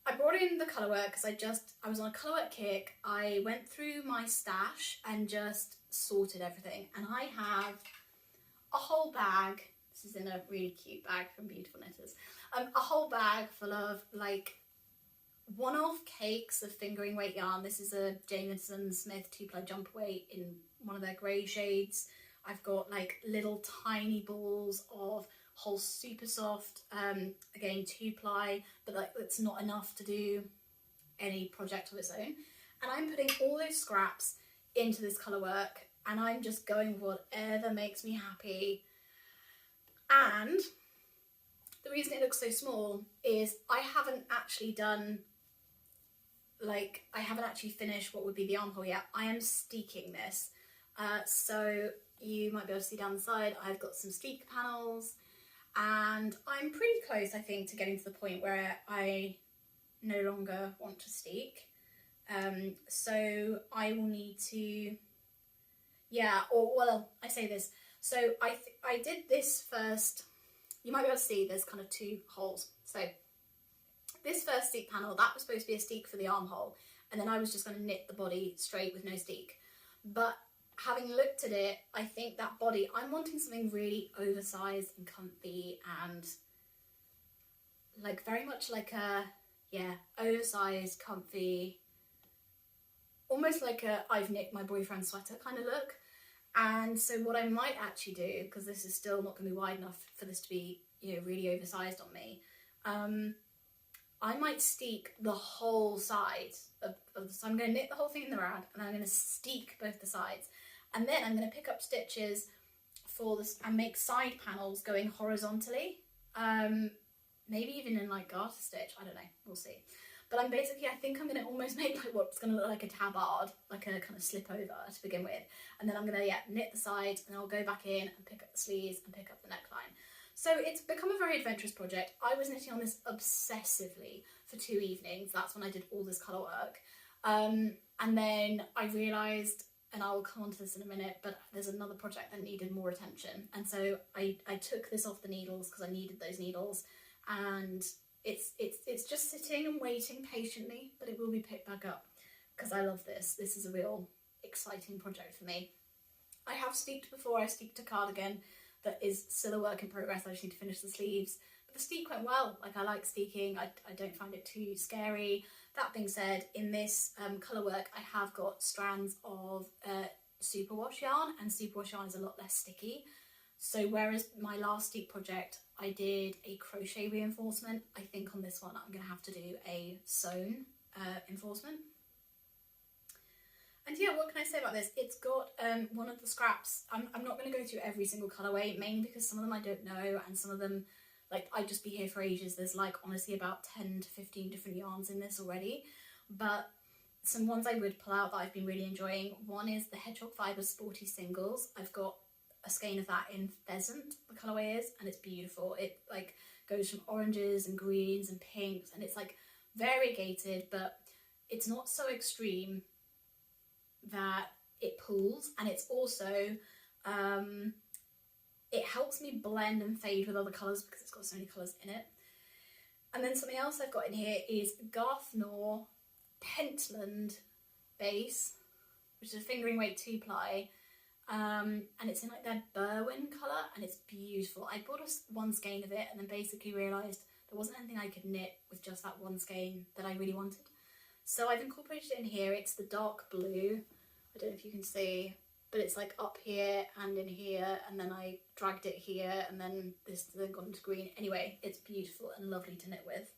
I brought in the colour work because I was on a colour work kick. I went through my stash and just sorted everything, and I have a whole bag. This is in a really cute bag from Beautiful Knitters. A whole bag full of like one-off cakes of fingering weight yarn. This is a Jameson Smith 2-ply jumper weight in one of their grey shades. I've got like little tiny balls of whole super soft, again 2-ply, but like it's not enough to do any project of its own. And I'm putting all those scraps into this colour work, and I'm just going with whatever makes me happy. And the reason it looks so small is I haven't actually finished what would be the armhole yet. I am steeking this. So you might be able to see down the side, I've got some steek panels, and I'm pretty close, I think, to getting to the point where I no longer want to steek. So I will need to, I say this. So I did this first. You might be able to see there's kind of two holes. So this first steek panel, that was supposed to be a steek for the armhole, and then I was just going to knit the body straight with no steek. But having looked at it, I think that body, I'm wanting something really oversized and comfy and like very much like a, oversized, comfy, almost like a I've knit my boyfriend's sweater kind of look. And so what I might actually do, because this is still not going to be wide enough for this to be, really oversized on me, I might steek the whole side of so I'm going to knit the whole thing in the round, and I'm going to steek both the sides. And then I'm going to pick up stitches for this and make side panels going horizontally. Maybe even in like garter stitch, I don't know, we'll see. But I think I'm going to almost make like what's going to look like a tabard, like a kind of slip over to begin with. And then I'm going to knit the sides, and then I'll go back in and pick up the sleeves and pick up the neckline. So it's become a very adventurous project. I was knitting on this obsessively for 2 evenings. That's when I did all this colour work. And then I realised, and I will come on to this in a minute, but there's another project that needed more attention. And so I took this off the needles because I needed those needles. And it's just sitting and waiting patiently, but it will be picked back up because I love this. This is a real exciting project for me. I have steeked before. I steeked a cardigan that is still a work in progress. I just need to finish the sleeves. But the steek went well. Like, I like steeking. I don't find it too scary. That being said, in this colour work, I have got strands of superwash yarn, and superwash yarn is a lot less sticky. So whereas my last steek project, I did a crochet reinforcement, I think on this one I'm going to have to do a sewn enforcement. And yeah, what can I say about this? It's got one of the scraps. I'm not going to go through every single colourway, mainly because some of them I don't know, and some of them, like, I'd just be here for ages. There's like honestly about 10 to 15 different yarns in this already. But some ones I would pull out that I've been really enjoying. One is the Hedgehog Fibre Sporty Singles. I've got a skein of that in Pheasant, the colourway is, and it's beautiful. It like goes from oranges and greens and pinks, and it's like variegated, but it's not so extreme that it pulls, and it's also it helps me blend and fade with other colours because it's got so many colours in it. And then something else I've got in here is Garth Nor Pentland base, which is a fingering weight 2-ply, and it's in like their Berwyn colour, and it's beautiful. I bought one skein of it and then basically realised there wasn't anything I could knit with just that one skein that I really wanted. So I've incorporated it in here. It's the dark blue. I don't know if you can see, but it's like up here and in here, and then I dragged it here, and then this then gone into green. Anyway, it's beautiful and lovely to knit with.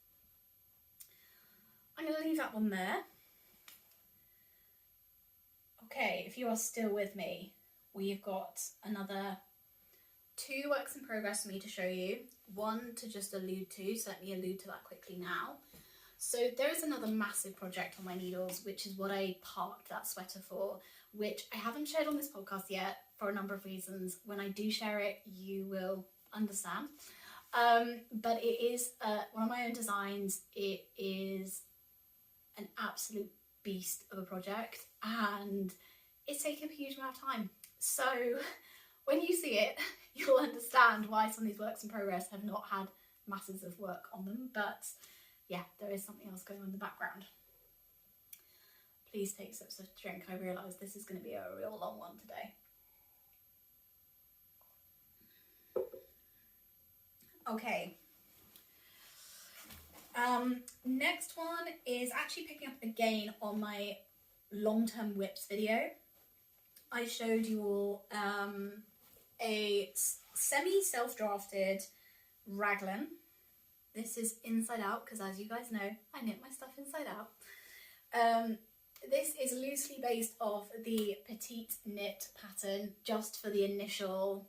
I'm going to leave that one there. Okay, if you are still with me, we've got another 2 works in progress for me to show you. One to just allude to, so let me allude to that quickly now. So there is another massive project on my needles, which is what I parked that sweater for, which I haven't shared on this podcast yet for a number of reasons. When I do share it, you will understand. But it is one of my own designs. It is an absolute beast of a project, and it's taken a huge amount of time. So when you see it, you'll understand why some of these works in progress have not had masses of work on them. But yeah, there is something else going on in the background. Please take sips of drink. I realise this is going to be a real long one today. Okay. Next one is actually picking up again on my long-term whips video. I showed you all a semi-self-drafted raglan. This is inside out because, as you guys know, I knit my stuff inside out. This is loosely based off the petite knit pattern, just for the initial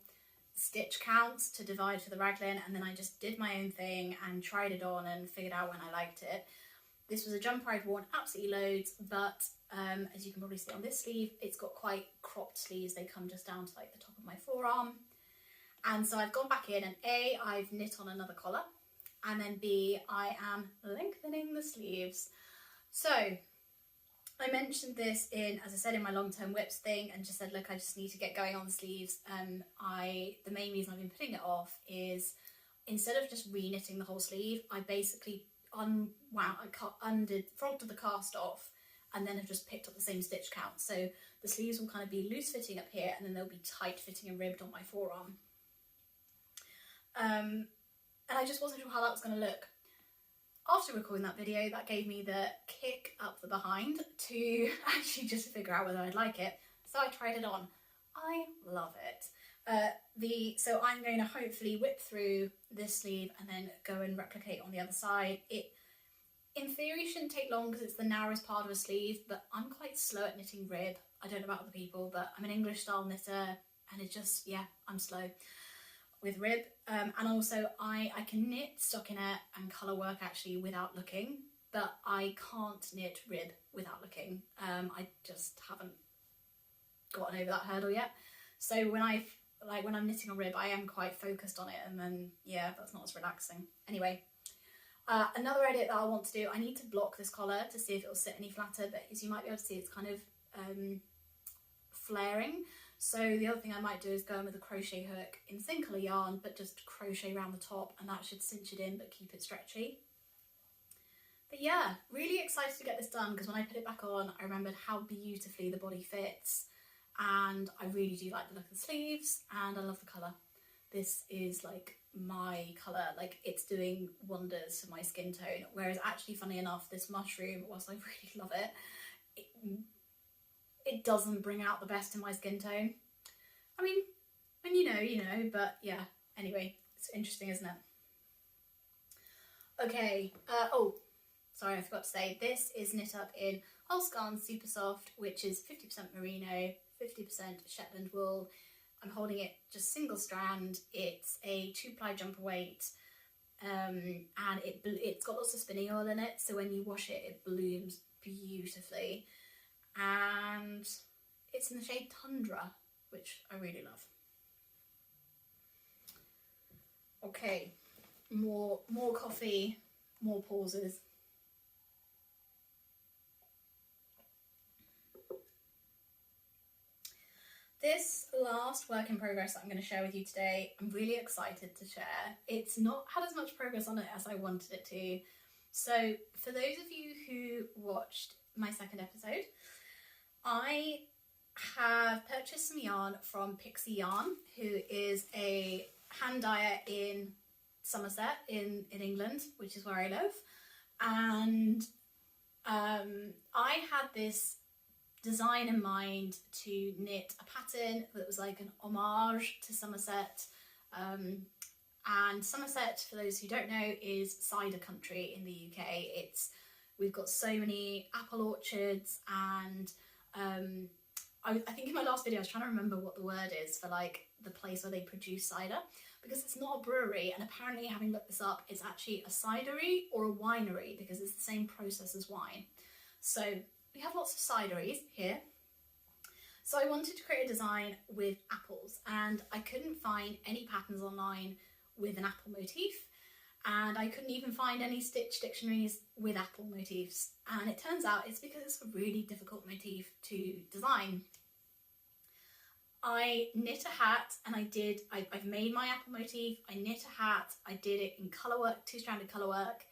stitch counts to divide for the raglan, and then I just did my own thing and tried it on and figured out when I liked it. This was a jumper I'd worn absolutely loads, but as you can probably see on this sleeve, it's got quite cropped sleeves. They come just down to like the top of my forearm. And so I've gone back in and A, I've knit on another collar, and then B, I am lengthening the sleeves. So I mentioned this in, as I said, in my long-term whips thing, and just said, look, I just need to get going on the sleeves. The main reason I've been putting it off is, instead of just re-knitting the whole sleeve, I basically frogged the cast off, and then have just picked up the same stitch count. So the sleeves will kind of be loose fitting up here, and then they'll be tight fitting and ribbed on my forearm. And I just wasn't sure how that was going to look. After recording that video, that gave me the kick up the behind to actually just figure out whether I'd like it. So I tried it on. I love it. So I'm going to hopefully whip through this sleeve and then go and replicate on the other side. It, in theory, shouldn't take long because it's the narrowest part of a sleeve, but I'm quite slow at knitting rib. I don't know about other people, but I'm an English style knitter, and it just, yeah, I'm slow with rib. And also I can knit stockinette and colour work actually without looking, but I can't knit rib without looking. I just haven't gotten over that hurdle yet. So when I'm knitting a rib, I am quite focused on it, and then yeah, that's not as relaxing. Anyway, another edit that I want to do, I need to block this collar to see if it'll sit any flatter, but as you might be able to see, it's kind of flaring. So the other thing I might do is go in with a crochet hook in same colour yarn, but just crochet around the top, and that should cinch it in but keep it stretchy. But yeah, really excited to get this done, because when I put it back on, I remembered how beautifully the body fits, and I really do like the look of the sleeves, and I love the colour. This is like my colour, like it's doing wonders for my skin tone, whereas actually, funny enough, this mushroom, whilst I really love it, it doesn't bring out the best in my skin tone. I mean, when you know, but yeah, anyway, it's interesting, isn't it? Okay, oh, sorry, I forgot to say, this is knit up in Holscarn Super Soft, which is 50% merino, 50% Shetland wool. I'm holding it just single strand. It's a 2-ply jumper weight, and it's got lots of spinning oil in it, so when you wash it, it blooms beautifully. And it's in the shade Tundra, which I really love. Okay, more coffee, more pauses. This last work in progress that I'm going to share with you today, I'm really excited to share. It's not had as much progress on it as I wanted it to. So for those of you who watched my second episode, I have purchased some yarn from Pixie Yarn, who is a hand dyer in Somerset in England, which is where I live. And I had this design in mind to knit a pattern that was like an homage to Somerset. And Somerset, for those who don't know, is cider country in the UK. We've got so many apple orchards, and I think in my last video I was trying to remember what the word is for like the place where they produce cider, because it's not a brewery, and apparently, having looked this up, it's actually a cidery or a winery, because it's the same process as wine. So we have lots of cideries here. So I wanted to create a design with apples, and I couldn't find any patterns online with an apple motif, and I couldn't even find any stitch dictionaries with apple motifs. And it turns out it's because it's a really difficult motif to design. I knit a hat, and I've made my apple motif, I knit a hat, I did it in colour work, 2-stranded colour work.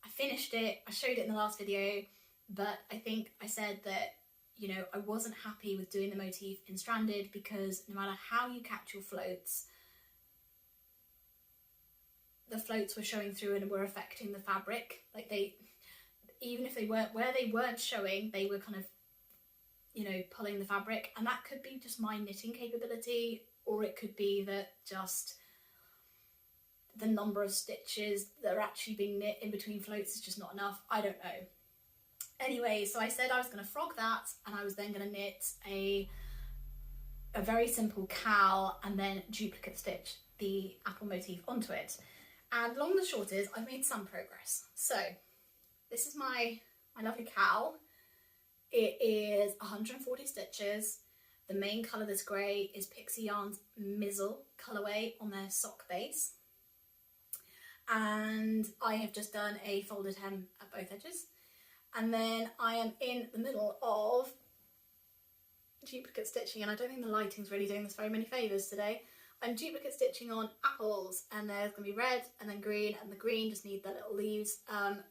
I finished it, I showed it in the last video, but I think I said that, you know, I wasn't happy with doing the motif in stranded because no matter how you catch your floats, the floats were showing through and were affecting the fabric. Like even if they weren't, where they weren't showing, they were kind of, you know, pulling the fabric. And that could be just my knitting capability, or it could be that just the number of stitches that are actually being knit in between floats is just not enough. I don't know. Anyway, so I said I was going to frog that, and I was then going to knit a very simple cowl and then duplicate stitch the apple motif onto it. And long and short is I've made some progress. So this is my lovely cowl. It is 140 stitches. The main colour this grey is Pixie Yarn's Mizzle colourway on their sock base. And I have just done a folded hem at both edges. And then I am in the middle of duplicate stitching, and I don't think the lighting's really doing this very many favours today. I'm duplicate stitching on apples, and there's going to be red and then green, and the green just need their little leaves.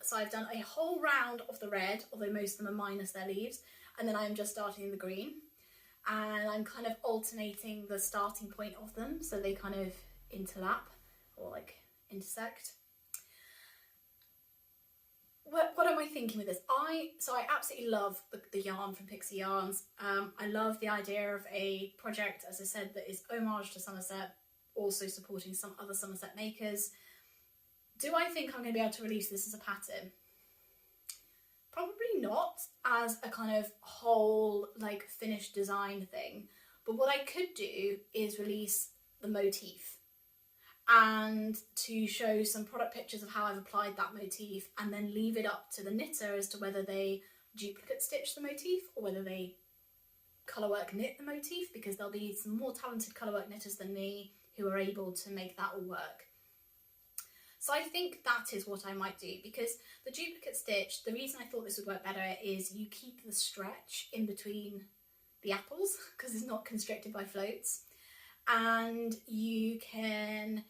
So I've done a whole round of the red, although most of them are minus their leaves, and then I'm just starting the green. And I'm kind of alternating the starting point of them so they kind of interlap or like intersect. What am I thinking with this? I absolutely love the yarn from Pixie Yarns. I love the idea of a project, as I said, that is homage to Somerset, also supporting some other Somerset makers. Do I think I'm going to be able to release this as a pattern? Probably not as a kind of whole like finished design thing, but what I could do is release the motif and to show some product pictures of how I've applied that motif, and then leave it up to the knitter as to whether they duplicate stitch the motif or whether they colourwork knit the motif, because there'll be some more talented colourwork knitters than me who are able to make that all work. So I think that is what I might do, because the duplicate stitch, the reason I thought this would work better is you keep the stretch in between the apples because it's not constricted by floats, and you can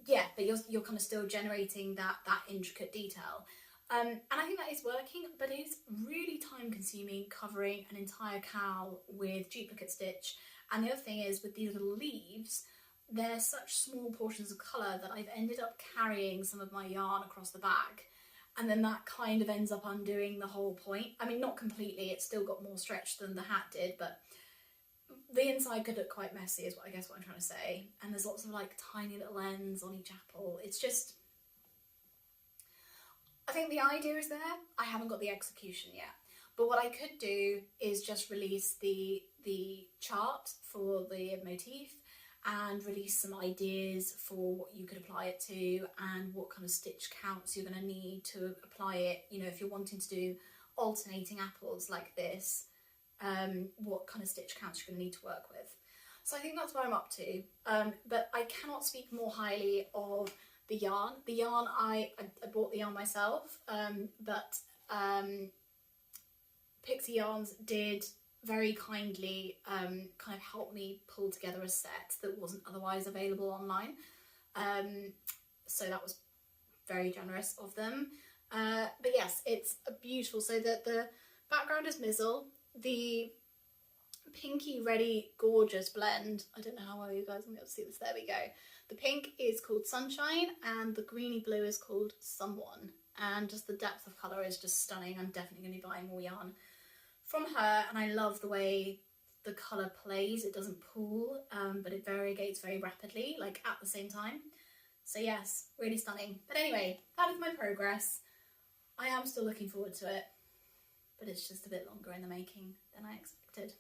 yeah, but you're kind of still generating that intricate detail, and I think that is working, but it is really time consuming covering an entire cowl with duplicate stitch. And the other thing is, with these little leaves, they're such small portions of colour that I've ended up carrying some of my yarn across the bag, and then that kind of ends up undoing the whole point. I mean, not completely, it's still got more stretch than the hat did, but the inside could look quite messy is what I guess what I'm trying to say. And there's lots of like tiny little ends on each apple. It's just, I think the idea is there, I haven't got the execution yet. But what I could do is just release the chart for the motif and release some ideas for what you could apply it to and what kind of stitch counts you're going to need to apply it. You know, if you're wanting to do alternating apples like this, what kind of stitch counts you're going to need to work with. So I think that's where I'm up to, but I cannot speak more highly of the yarn. The yarn, I bought the yarn myself, but Pixie Yarns did very kindly kind of help me pull together a set that wasn't otherwise available online, so that was very generous of them. But yes, it's a beautiful, so that the background is Mizzle. The pinky reddy gorgeous blend, I don't know how well you guys will be able to see this, there we go. The pink is called Sunshine and the greeny blue is called Someone, and just the depth of colour is just stunning. I'm definitely going to be buying more yarn from her, and I love the way the colour plays. It doesn't pool, but it variegates very rapidly, like at the same time. So yes, really stunning. But anyway, that is my progress. I am still looking forward to it, but it's just a bit longer in the making than I expected.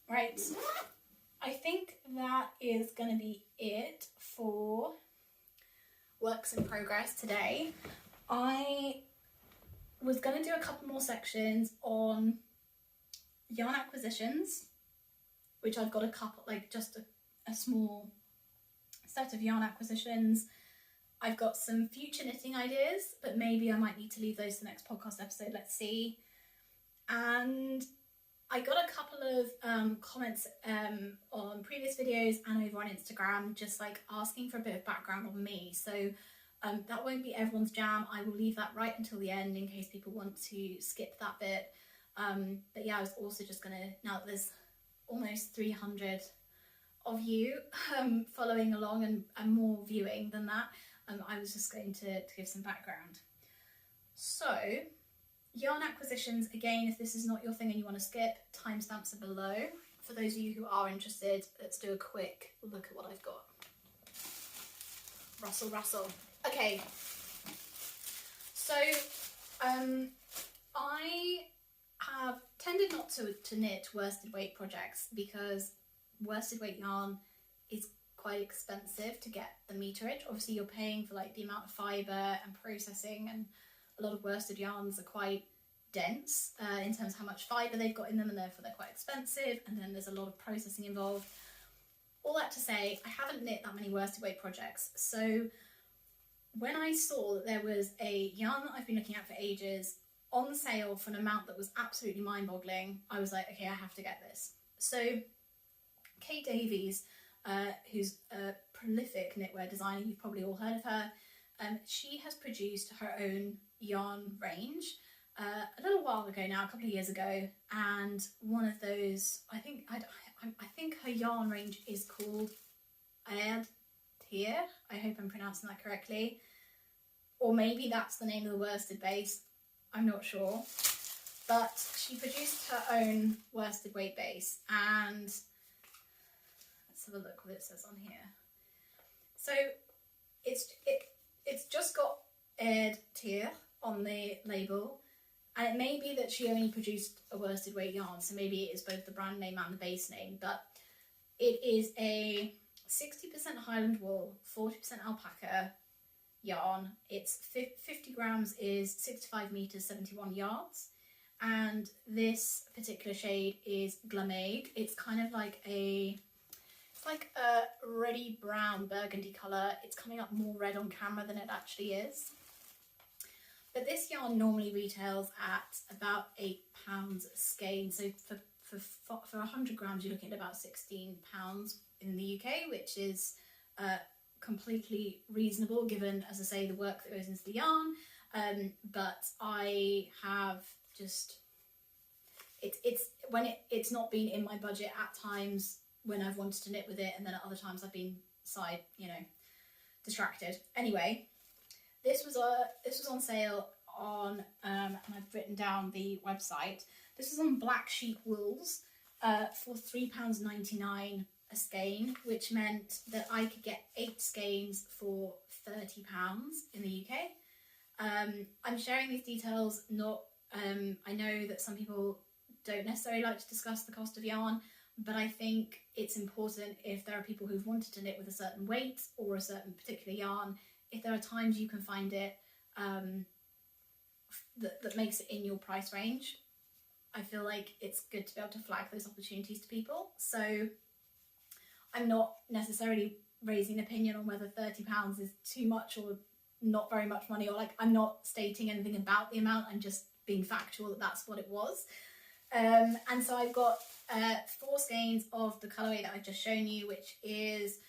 Right, I think that is going to be it for works in progress today. I was going to do a couple more sections on yarn acquisitions, which I've got a couple, like just a small set of yarn acquisitions. I've got some future knitting ideas, but maybe I might need to leave those to the next podcast episode, let's see. And I got a couple of comments on previous videos and over on Instagram, just like asking for a bit of background on me. So that won't be everyone's jam. I will leave that right until the end in case people want to skip that bit. But yeah, I was also just gonna, now that there's almost 300 of you following along and more viewing than that, I was just going to give some background. So, yarn acquisitions, again, if this is not your thing and you want to skip, timestamps are below. For those of you who are interested, let's do a quick look at what I've got. Rustle, rustle. Okay, so I have tended not to knit worsted weight projects because worsted weight yarn is quite expensive to get the meterage. Obviously you're paying for like the amount of fibre and processing, and a lot of worsted yarns are quite dense in terms of how much fibre they've got in them, and therefore they're quite expensive, and then there's a lot of processing involved. All that to say, I haven't knit that many worsted weight projects, so when I saw that there was a yarn that I've been looking at for ages on sale for an amount that was absolutely mind-boggling, I was like, okay, I have to get this. So Kate Davies, who's a prolific knitwear designer, you've probably all heard of her, she has produced her own yarn range a little while ago now, a couple of years ago, and one of those, I think her yarn range is called Tier. I hope I'm pronouncing that correctly, or maybe that's the name of the worsted base, I'm not sure, but she produced her own worsted weight base, and let's have a look what it says on here. So it's just got Tier on the label, and it may be that she only produced a worsted weight yarn, so maybe it is both the brand name and the base name, but it is a 60% Highland wool, 40% alpaca yarn. It's 50 grams is 65 meters, 71 yards, and this particular shade is Glameig. It's kind of like it's like a reddy brown burgundy colour. It's coming up more red on camera than it actually is. But this yarn normally retails at about £8 a skein, so for 100 grams you're looking at about £16 in the UK, which is completely reasonable given, as I say, the work that goes into the yarn. But I have just, it's not been in my budget at times when I've wanted to knit with it, and then at other times I've been distracted. Anyway, this was on sale on and I've written down the website. This was on Black Sheep Wools for £3.99 a skein, which meant that I could get 8 skeins for £30 in the UK. I'm sharing these details not, I know that some people don't necessarily like to discuss the cost of yarn, but I think it's important if there are people who've wanted to knit with a certain weight or a certain particular yarn, if there are times you can find it that makes it in your price range, I feel like it's good to be able to flag those opportunities to people. So I'm not necessarily raising an opinion on whether £30 is too much or not very much money, or like I'm not stating anything about the amount, I'm just being factual that that's what it was. And so I've got 4 skeins of the colourway that I've just shown you, which is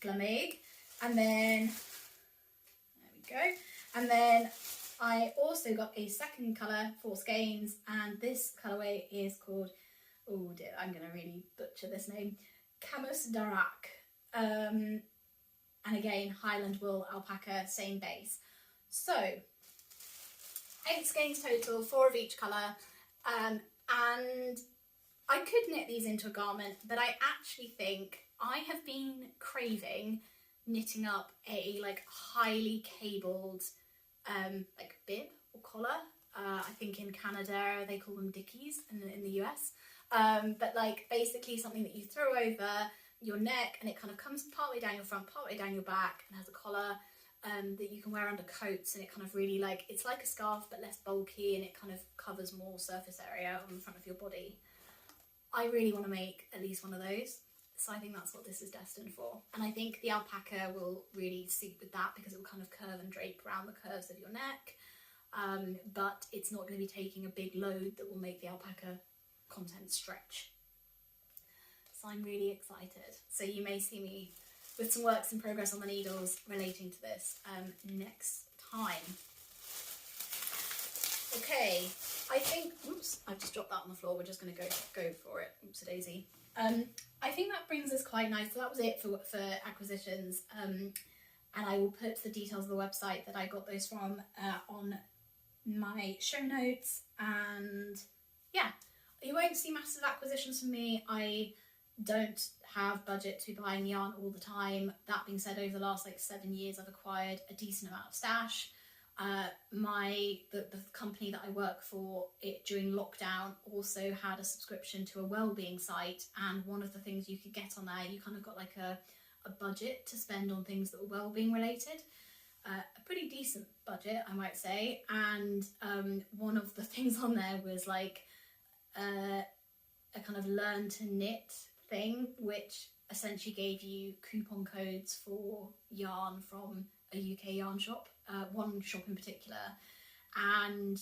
Glameig, and then there we go, and then I also got a second colour, 4 skeins, and this colourway is called, oh dear, I'm going to really butcher this name, Camus Darak, and again Highland wool, alpaca, same base. So 8 skeins total, 4 of each colour, and I could knit these into a garment, but I actually think I have been craving knitting up a like highly cabled like bib or collar. I think in Canada they call them dickies, and in the US, but like basically something that you throw over your neck and it kind of comes partway down your front, partway down your back, and has a collar that you can wear under coats, and it kind of really like, it's like a scarf but less bulky, and it kind of covers more surface area on the front of your body. I really want to make at least one of those, so I think that's what this is destined for. And I think the alpaca will really suit with that because it will kind of curve and drape around the curves of your neck, but it's not going to be taking a big load that will make the alpaca content stretch. So I'm really excited. So you may see me with some works in progress on the needles relating to this next time. Okay, I think, oops, I've just dropped that on the floor. We're just going to go for it. Oops a daisy. I think that brings us quite nice. So that was it for acquisitions. And I will put the details of the website that I got those from on my show notes. And yeah, you won't see massive acquisitions from me. I don't have budget to be buying yarn all the time. That being said, over the last 7 years, I've acquired a decent amount of stash. The company that I work for, during lockdown, also had a subscription to a wellbeing site, and one of the things you could get on there, you kind of got a budget to spend on things that were wellbeing related. A pretty decent budget, I might say, and one of the things on there was a kind of learn to knit thing, which essentially gave you coupon codes for yarn from a UK yarn shop, one shop in particular, and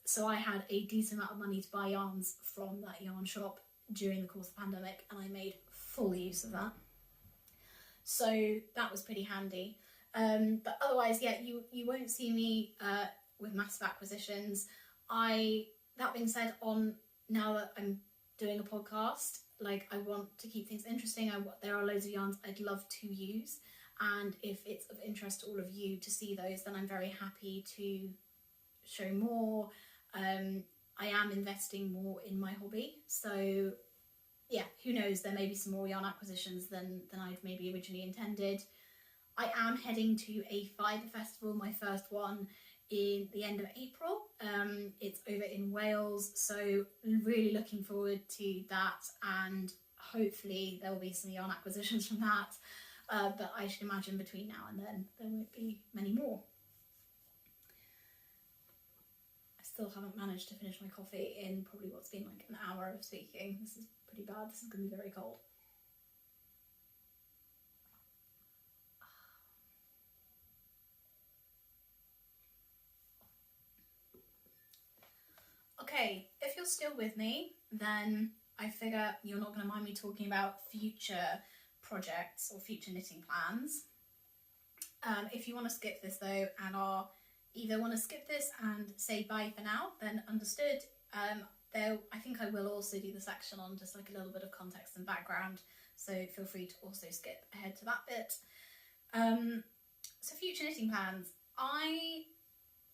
so I had a decent amount of money to buy yarns from that yarn shop during the course of the pandemic, and I made full use of that. So that was pretty handy. But otherwise, yeah, you won't see me with massive acquisitions. That being said, now that I'm doing a podcast, I want to keep things interesting. There are loads of yarns I'd love to use, and if it's of interest to all of you to see those, then I'm very happy to show more. I am investing more in my hobby, so yeah, who knows, there may be some more yarn acquisitions than I'd maybe originally intended. I am heading to a fibre festival, my first one, in the end of April. It's over in Wales, so really looking forward to that, and hopefully there will be some yarn acquisitions from that, but I should imagine between now and then there won't be many more. I still haven't managed to finish my coffee in probably what's been an hour of speaking. This is pretty bad. This is going to be very cold. Okay, if you're still with me, then I figure you're not going to mind me talking about future projects or future knitting plans. If you want to skip this though, and either want to skip this and say bye for now, then understood. I think I will also do the section on just a little bit of context and background, so feel free to also skip ahead to that bit. So future knitting plans. I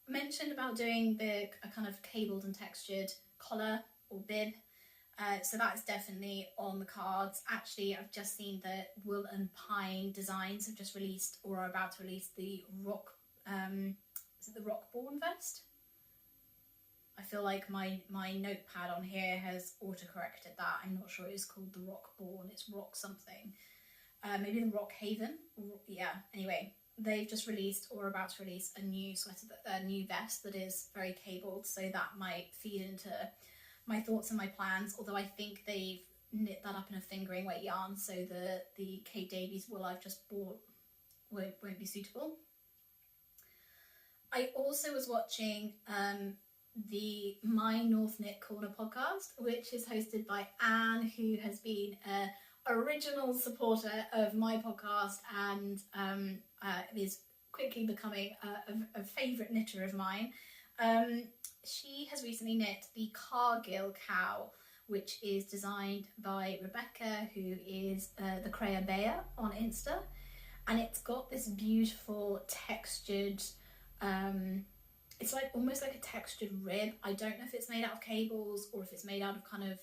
mentioned about doing a kind of cabled and textured collar or bib, so that's definitely on the cards. Actually, I've just seen that Wool and Pine Designs have just released, or are about to release, the rock, is it the Rockborn vest? I feel like my notepad on here has auto-corrected that. I'm not sure it's called the Rockborn, it's Rock something. Maybe the Rock Haven, yeah, anyway. They've just released, or about to release, a new sweater, a new vest that is very cabled, so that might feed into my thoughts and my plans, although I think they've knit that up in a fingering weight yarn, so the Kate Davies wool I've just bought won't be suitable. I also was watching the My North Knit Corner podcast, which is hosted by Anne, who has been a original supporter of my podcast and is quickly becoming a favourite knitter of mine. She has recently knit the Cargill cow, which is designed by Rebecca, who is the Creya Bear on Insta, and it's got this beautiful textured, it's almost like a textured rib. I don't know if it's made out of cables or if it's made out of kind of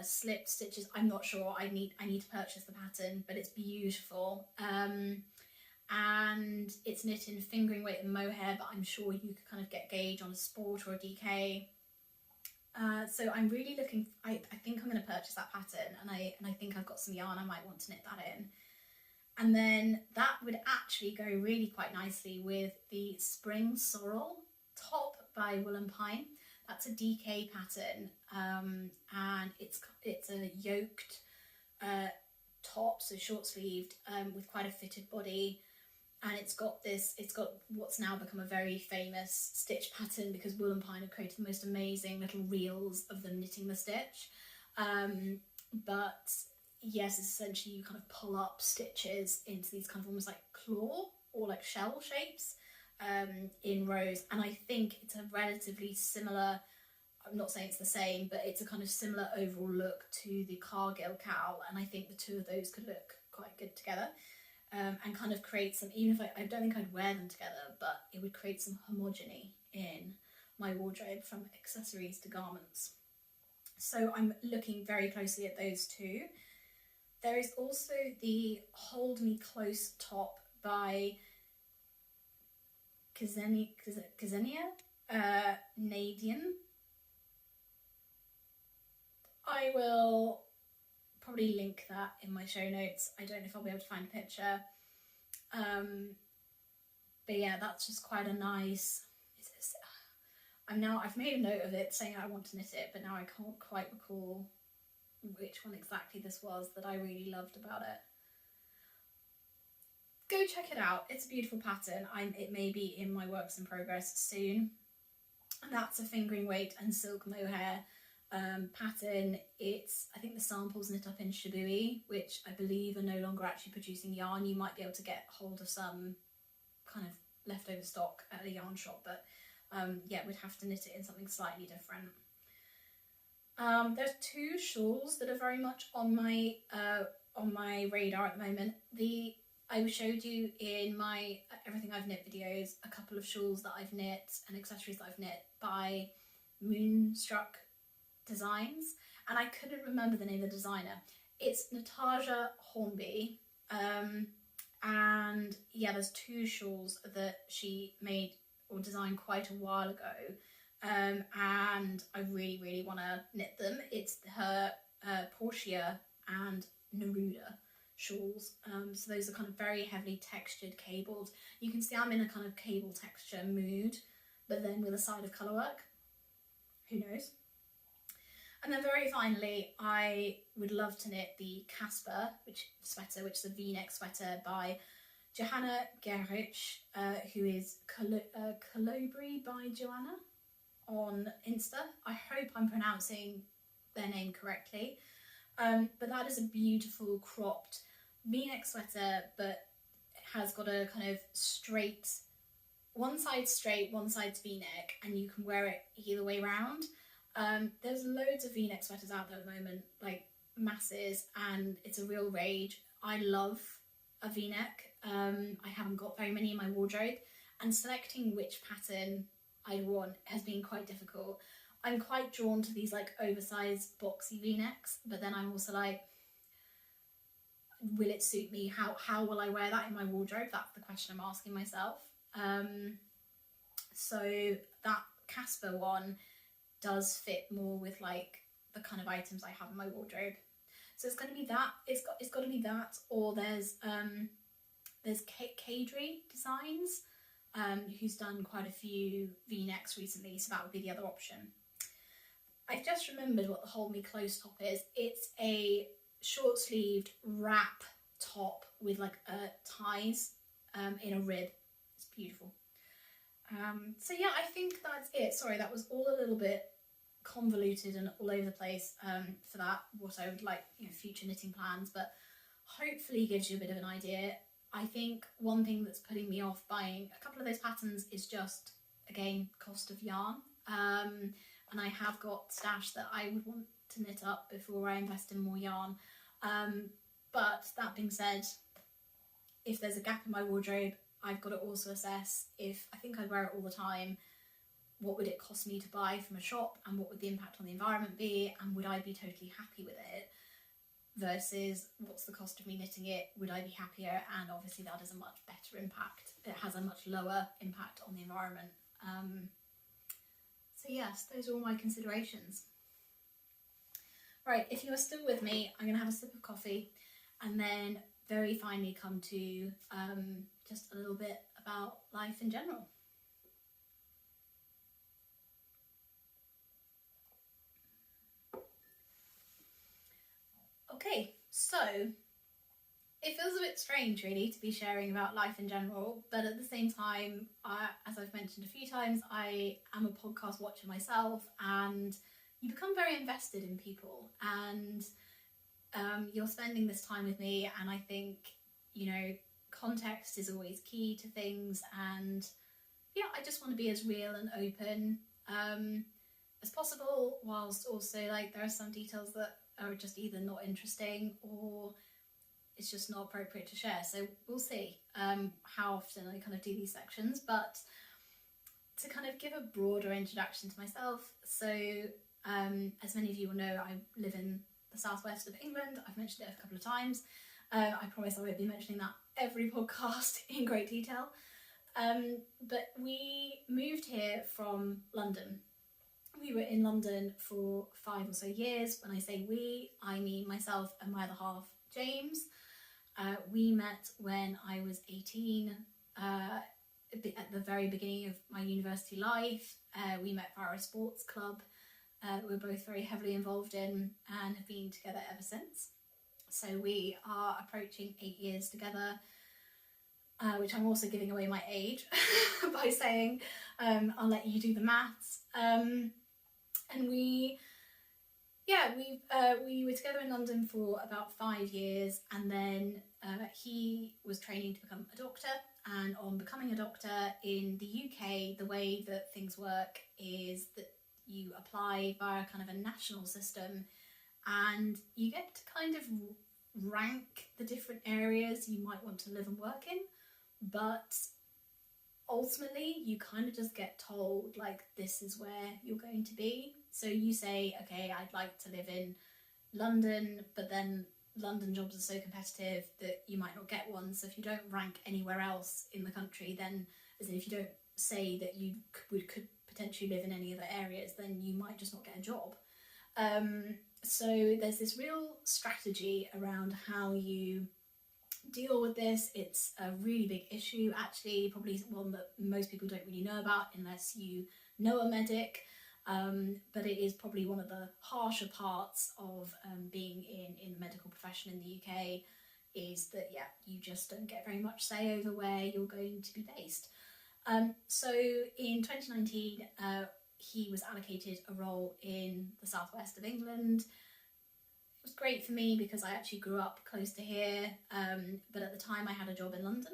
slipped stitches. I'm not sure. I need to purchase the pattern, but it's beautiful, and it's knit in fingering weight and mohair, but I'm sure you could kind of get gauge on a sport or a DK. So I'm really looking. I think I'm going to purchase that pattern, and I think I've got some yarn I might want to knit that in, and then that would actually go really quite nicely with the Spring Sorrel top by Wool and Pine. That's a DK pattern, and it's a yoked top, so short sleeved, with quite a fitted body, and it's got what's now become a very famous stitch pattern, because Wool and Pine have created the most amazing little reels of them knitting the stitch. But yes, it's essentially you kind of pull up stitches into these kind of almost like claw or like shell shapes in rows, and I think it's a relatively similar, I'm not saying it's the same, but it's a kind of similar overall look to the Cargill cowl, and I think the two of those could look quite good together, and kind of create some, even if I don't think I'd wear them together, but it would create some homogeny in my wardrobe from accessories to garments. So I'm looking very closely at those two. There is also the Hold Me Close top by Ksenia Nadian. I will probably link that in my show notes. I don't know if I'll be able to find a picture. But yeah, that's just quite a nice... I've made a note of it saying I want to knit it, but now I can't quite recall which one exactly this was that I really loved about it. Go check it out. It's a beautiful pattern. It may be in my works in progress soon. And that's a fingering weight and silk mohair pattern. I think the sample's knit up in Shibui, which I believe are no longer actually producing yarn. You might be able to get hold of some kind of leftover stock at a yarn shop, but yeah, we'd have to knit it in something slightly different. There's two shawls that are very much on my radar at the moment. I showed you in my Everything I've Knit videos a couple of shawls that I've knit and accessories that I've knit by Moonstruck Designs, and I couldn't remember the name of the designer. It's Natasha Hornby, and yeah, there's two shawls that she made or designed quite a while ago, and I really, really want to knit them. It's her Portia and Neruda shawls, so those are kind of very heavily textured cabled. You can see I'm in a kind of cable texture mood, but then with a side of colour work, who knows. And then very finally, I would love to knit the Casper sweater, which is a V-neck sweater by Johanna Gerrich, who is Colobri by Joanna on Insta. I hope I'm pronouncing their name correctly. But that is a beautiful cropped V-neck sweater, but it has got a kind of straight, one side straight, one side's V-neck, and you can wear it either way round. There's loads of V-neck sweaters out there at the moment, like masses, and it's a real rage. I love a V-neck. I haven't got very many in my wardrobe, and selecting which pattern I'd want has been quite difficult. I'm quite drawn to these like oversized boxy V-necks, but then I'm also like, will it suit me? How will I wear that in my wardrobe? That's the question I'm asking myself. So that Casper one does fit more with like the kind of items I have in my wardrobe. So it's going to be that. It's got to be that, or there's Kadri Designs, who's done quite a few V-necks recently, so that would be the other option. I've just remembered what the Hold Me Close top is. It's a short-sleeved wrap top with like ties in a rib. It's beautiful. So yeah, I think that's it. Sorry, that was all a little bit convoluted and all over the place for that, what I would like, future knitting plans, but hopefully gives you a bit of an idea. I think one thing that's putting me off buying a couple of those patterns is just, again, cost of yarn. And I have got stash that I would want to knit up before I invest in more yarn. But that being said, if there's a gap in my wardrobe, I've got to also assess if I think I wear it all the time, what would it cost me to buy from a shop, and what would the impact on the environment be, and would I be totally happy with it, versus what's the cost of me knitting it, would I be happier? And obviously that is a much better impact. It has a much lower impact on the environment. So yes, those are all my considerations. Right, if you are still with me, I'm going to have a sip of coffee and then very finally come to just a little bit about life in general. Okay, so It feels a bit strange, really, to be sharing about life in general, but at the same time, as I've mentioned a few times, I am a podcast watcher myself, and you become very invested in people, and you're spending this time with me, and I think, you know, context is always key to things, and yeah, I just want to be as real and open as possible, whilst also, like, there are some details that are just either not interesting or it's just not appropriate to share. So we'll see how often I kind of do these sections, but to kind of give a broader introduction to myself. So as many of you will know, I live in the southwest of England. I've mentioned it a couple of times. I promise I won't be mentioning that every podcast in great detail. But we moved here from London. We were in London for 5 or so years. When I say we, I mean myself and my other half, James. We met when I was 18, at the very beginning of my university life. We met via a sports club we're both very heavily involved in and have been together ever since. So we are approaching 8 years together, which I'm also giving away my age by saying I'll let you do the maths. And we were together in London for about 5 years, and then he was training to become a doctor. And on becoming a doctor in the UK, the way that things work is that you apply via kind of a national system, and you get to kind of rank the different areas you might want to live and work in, but ultimately you kind of just get told, like, this is where you're going to be. So you say, okay, I'd like to live in London, but then London jobs are so competitive that you might not get one. So if you don't rank anywhere else in the country, then, as in if you don't say that you could potentially live in any other areas, then you might just not get a job. So there's this real strategy around how you deal with this. It's a really big issue, actually, probably one that most people don't really know about unless you know a medic. But it is probably one of the harsher parts of being in the medical profession in the UK, is that, yeah, you just don't get very much say over where you're going to be based. So in 2019, he was allocated a role in the southwest of England. It was great for me because I actually grew up close to here, but at the time I had a job in London.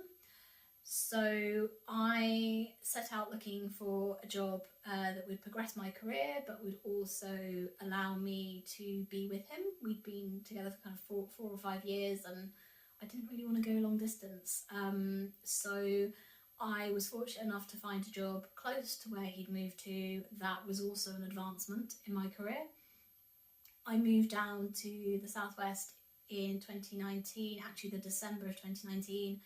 So I set out looking for a job that would progress my career, but would also allow me to be with him. We'd been together for kind of four or 5 years, and I didn't really want to go long distance. So I was fortunate enough to find a job close to where he'd moved to that was also an advancement in my career. I moved down to the southwest in 2019, actually the December of 2019,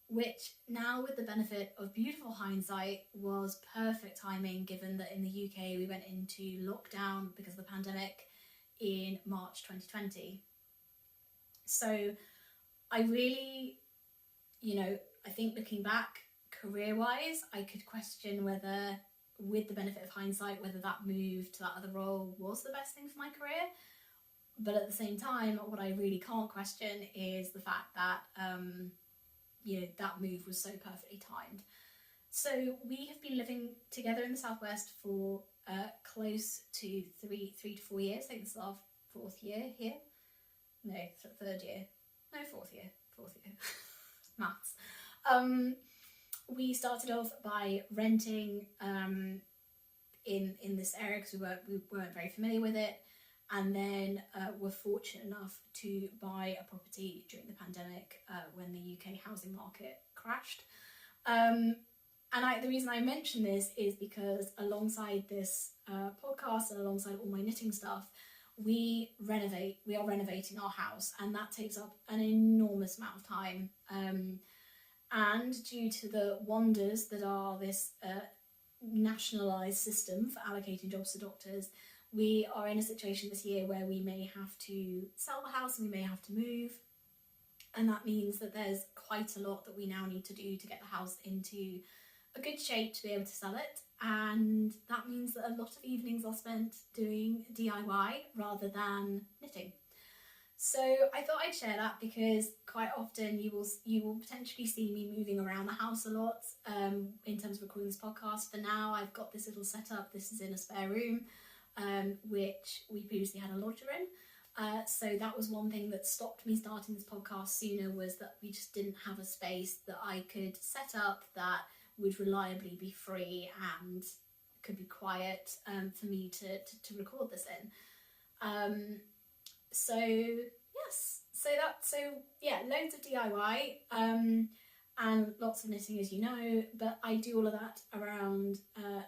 which now, with the benefit of beautiful hindsight, was perfect timing, given that in the UK we went into lockdown because of the pandemic in March 2020. So I really, I think looking back, career-wise, I could question whether, with the benefit of hindsight, whether that move to that other role was the best thing for my career. But at the same time, what I really can't question is the fact that that move was so perfectly timed. So we have been living together in the southwest for close to three to 4 years. I think this is our 4th year here. No, 3rd year. No, 4th year. Maths. We started off by renting in this area because we weren't very familiar with it, and then were fortunate enough to buy a property during the pandemic when the UK housing market crashed. The reason I mention this is because alongside this podcast and alongside all my knitting stuff, we are renovating our house, and that takes up an enormous amount of time. And due to the wonders that are this nationalised system for allocating jobs to doctors, we are in a situation this year where we may have to sell the house and we may have to move. And that means that there's quite a lot that we now need to do to get the house into a good shape to be able to sell it. And that means that a lot of evenings are spent doing DIY rather than knitting. So I thought I'd share that because quite often you will potentially see me moving around the house a lot in terms of recording this podcast. For now, I've got this little setup. This is in a spare room, which we previously had a lodger in. So that was one thing that stopped me starting this podcast sooner, was that we just didn't have a space that I could set up that would reliably be free and could be quiet for me to record this in. So yes, so loads of DIY and lots of knitting, as you know, but I do all of that around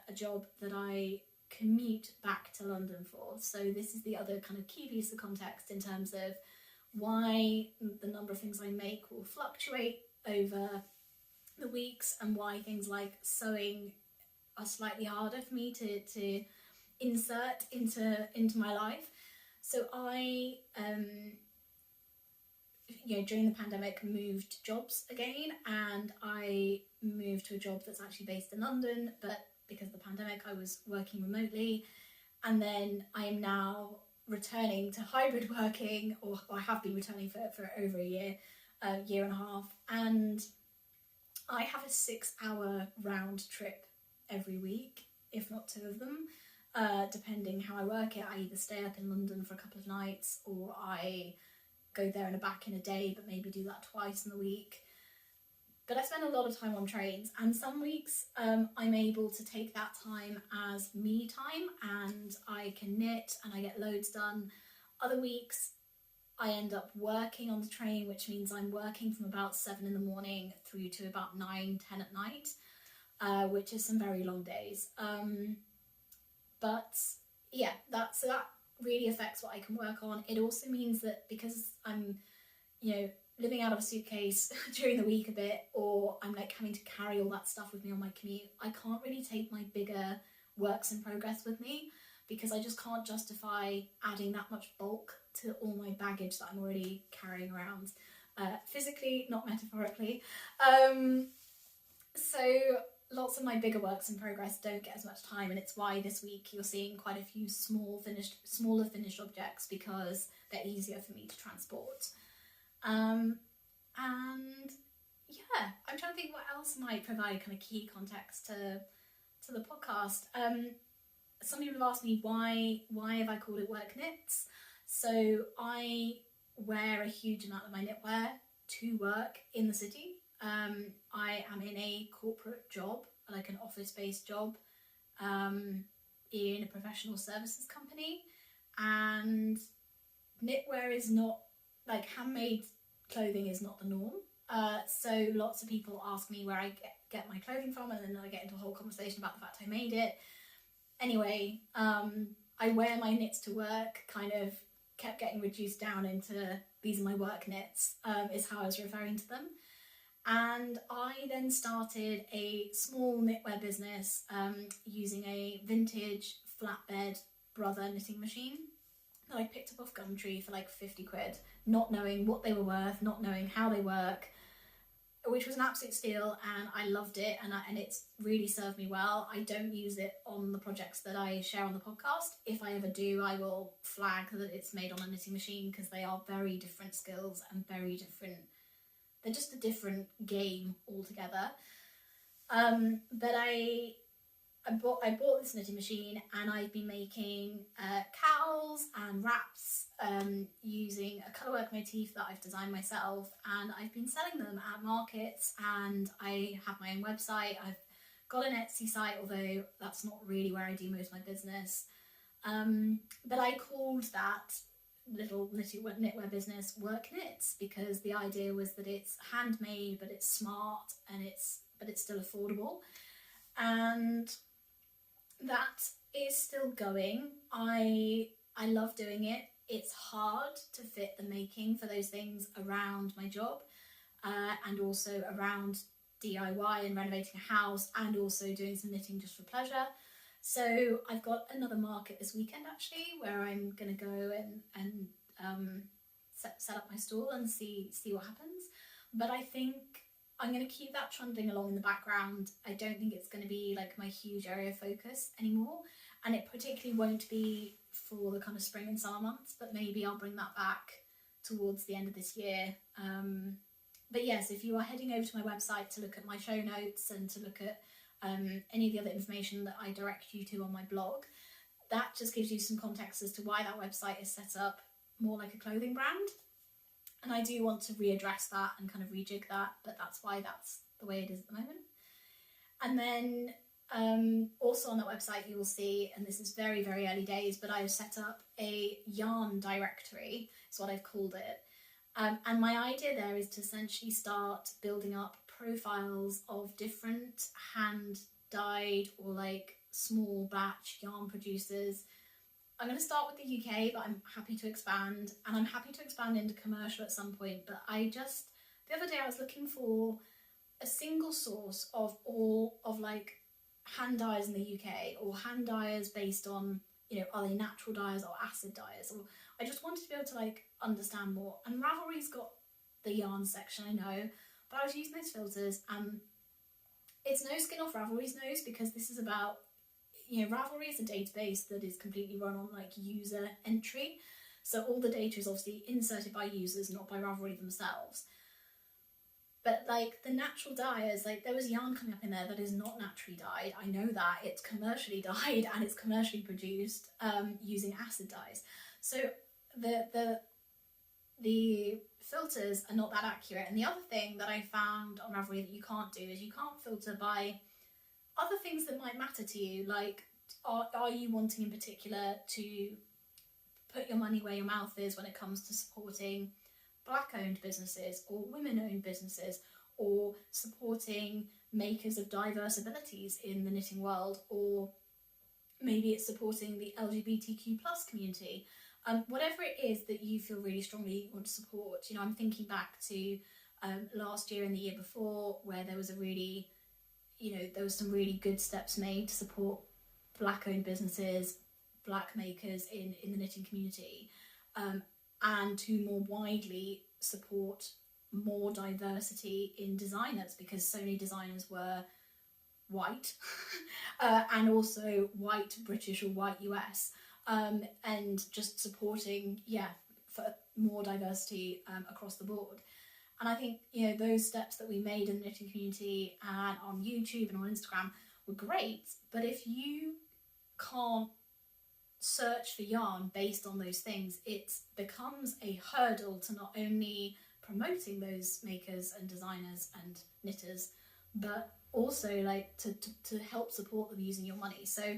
a job that I commute back to London for. So this is the other kind of key piece of context in terms of why the number of things I make will fluctuate over the weeks, and why things like sewing are slightly harder for me to insert into my life. So I during the pandemic moved jobs again, and I moved to a job that's actually based in London, but because of the pandemic I was working remotely, and then I am now returning to hybrid working, or I have been returning for over a year and a half, and I have a 6-hour round trip every week, if not 2 of them, depending how I work it. I either stay up in London for a couple of nights, or I go there and back in a day, but maybe do that twice in the week. But I spend a lot of time on trains, and some weeks I'm able to take that time as me time, and I can knit and I get loads done. Other weeks I end up working on the train, which means I'm working from about 7 in the morning through to about 9, 10 at night, which is some very long days. But yeah, that really affects what I can work on. It also means that because I'm, living out of a suitcase during the week a bit, or I'm like having to carry all that stuff with me on my commute, I can't really take my bigger works in progress with me, because I just can't justify adding that much bulk to all my baggage that I'm already carrying around, physically, not metaphorically. So lots of my bigger works in progress don't get as much time, and it's why this week you're seeing quite a few smaller finished objects, because they're easier for me to transport. And yeah, I'm trying to think what else might provide kind of key context to the podcast. Some people have asked me why have I called it work.knits. So I wear a huge amount of my knitwear to work in the city. I am in a corporate job, like an office-based job, in a professional services company, and knitwear is not, like, handmade clothing is not the norm. So lots of people ask me where I get my clothing from, and then I get into a whole conversation about the fact I made it. Anyway, I wear my knits to work kind of kept getting reduced down into these are my work knits, is how I was referring to them. And I then started a small knitwear business using a vintage flatbed Brother knitting machine that I picked up off Gumtree for like 50 quid, not knowing what they were worth, not knowing how they work, which was an absolute steal, and I loved it, and it's really served me well. I don't use it on the projects that I share on the podcast. If I ever do, I will flag that it's made on a knitting machine, because they are very different skills and very different. They're just a different game altogether. But I bought this knitting machine, and I've been making cowls and wraps using a colourwork motif that I've designed myself, and I've been selling them at markets, and I have my own website. I've got an Etsy site, although that's not really where I do most of my business. But I called that little knitwear business work.knits, because the idea was that it's handmade, but it's smart, and it's still affordable, and that is still going. I love doing it. It's hard to fit the making for those things around my job, and also around DIY and renovating a house, and also doing some knitting just for pleasure. So I've got another market this weekend actually, where I'm going to go and set up my stall and see what happens. But I think I'm going to keep that trundling along in the background. I don't think it's going to be like my huge area of focus anymore, and it particularly won't be for the kind of spring and summer months, but maybe I'll bring that back towards the end of this year. But yes, if you are heading over to my website to look at my show notes and to look at any of the other information that I direct you to on my blog, that just gives you some context as to why that website is set up more like a clothing brand. And I do want to readdress that and kind of rejig that, but that's why that's the way it is at the moment. And then also on that website you will see, and this is very, very early days, but I've set up a yarn directory, is what I've called it. And my idea there is to essentially start building up profiles of different hand-dyed or like small batch yarn producers. I'm going to start with the UK, but I'm happy to expand, and I'm happy to expand into commercial at some point. But the other day I was looking for a single source of all of like hand dyers in the UK, or hand dyers based on, you know, are they natural dyers or acid dyers, or I just wanted to be able to like understand more. And Ravelry's got the yarn section, I know, but I was using those filters and it's no skin off Ravelry's nose, because this is about, you know, Ravelry is a database that is completely run on like user entry. So all the data is obviously inserted by users, not by Ravelry themselves. But like the natural dyers, like there was yarn coming up in there that is not naturally dyed. I know that it's commercially dyed and it's commercially produced using acid dyes. So the filters are not that accurate. And the other thing that I found on Ravelry that you can't do is you can't filter by other things that might matter to you. Like, are you wanting in particular to put your money where your mouth is when it comes to supporting Black-owned businesses or women-owned businesses, or supporting makers of diverse abilities in the knitting world, or maybe it's supporting the LGBTQ plus community. Whatever it is that you feel really strongly you want to support. You know, I'm thinking back to last year and the year before, where there was some really good steps made to support Black-owned businesses, Black makers in the knitting community, and to more widely support more diversity in designers, because so many designers were white and also white British or white US, and just supporting, for more diversity across the board. And I think, you know, those steps that we made in the knitting community and on YouTube and on Instagram were great, but if you can't search for yarn based on those things, it becomes a hurdle to not only promoting those makers and designers and knitters, but also like to help support them using your money. So